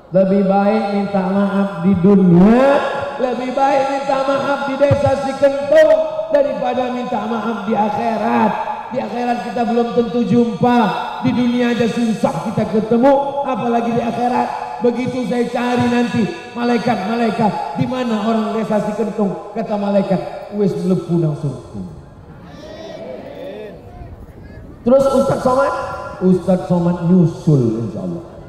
Lebih baik minta maaf di dunia, lebih baik minta maaf di desa Sikentung daripada minta maaf di akhirat. Di akhirat kita belum tentu jumpa, di dunia aja susah kita ketemu, apalagi di akhirat. Begitu saya cari nanti malaikat, di mana orang desa Sikentung? Kata malaikat, wis mlebu nang surga. Terus Ustadz Somad nyusul insyaallah.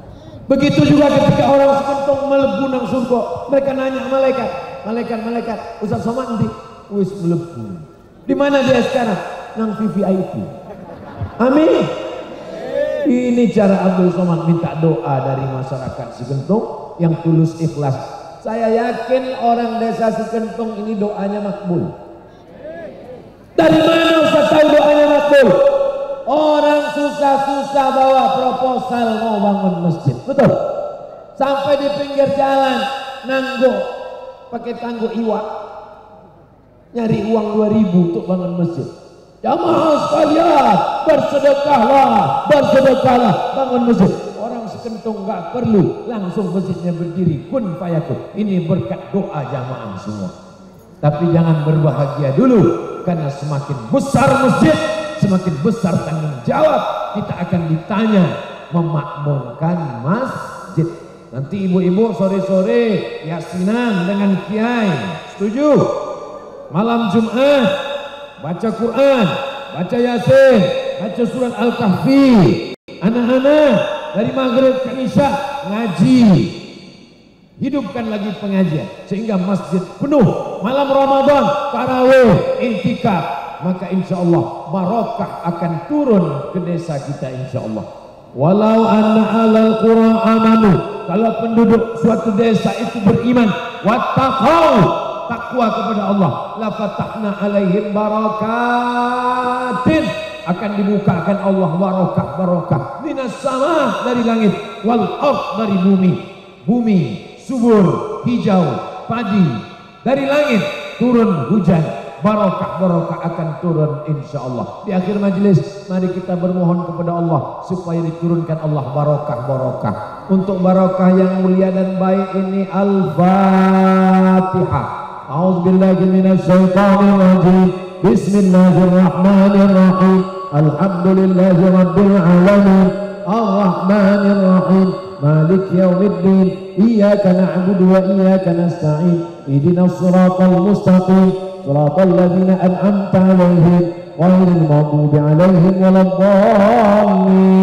Begitu juga ketika orang Sikentung mlebu nang surga, mereka nanya malaikat, Ustadz Somad nanti wis mlebu. Di mana dia sekarang? Nang VVIP. Amin. Ini cara Abdul Somad minta doa dari masyarakat Sikentung yang tulus ikhlas. Saya yakin orang desa Sikentung ini doanya makbul. Dari mana Ustaz tahu doanya makbul? Orang susah-susah bawa proposal mau bangun masjid, betul? Sampai di pinggir jalan nangguk pakai tangguh iwak, nyari uang 2.000 untuk bangun masjid. Jamaah sekalian, bersedekahlah bangun masjid. Orang Sikentung nggak perlu, langsung masjidnya berdiri, kun fayakun. Ini berkat doa jamaah semua. Tapi jangan berbahagia dulu, karena semakin besar masjid, semakin besar tanggung jawab. Kita akan ditanya memakmurkan masjid. Nanti ibu-ibu sore-sore yasinan dengan kiai, setuju? Malam Jumat baca Quran, baca Yasin, baca surat Al-Kahfi. Anak-anak dari maghrib ke isya ngaji. Hidupkan lagi pengajian sehingga masjid penuh. Malam Ramadan tarawih, intikaf, maka insya Allah barokah akan turun ke desa kita insya Allah. Walau anna alal qura amanu, kalau penduduk suatu desa itu beriman, wattaqau, takwa kepada Allah, la fatahna alaihim barakatin, akan dibukakan Allah barokah minas sama, dari langit, wal ard, dari bumi subur, hijau, padi, dari langit turun hujan, barokah akan turun insya Allah. Di akhir majelis mari kita bermohon kepada Allah supaya diturunkan Allah barokah. Untuk barokah yang mulia dan baik ini Al-Fatihah. A'udzubillahi minasyaitonir rajim. Bismillahirrahmanirrahim. Alhamdulillahi rabbil alamin. Ar-Rahmanir Rahim. Malik yaumiddin. Iyyaka na'budu wa iyyaka nasta'in. Ihdinas siratal mustaqim. Siratal ladzina an'amta 'alaihim ghairil maghdubi 'alaihim waladdallin.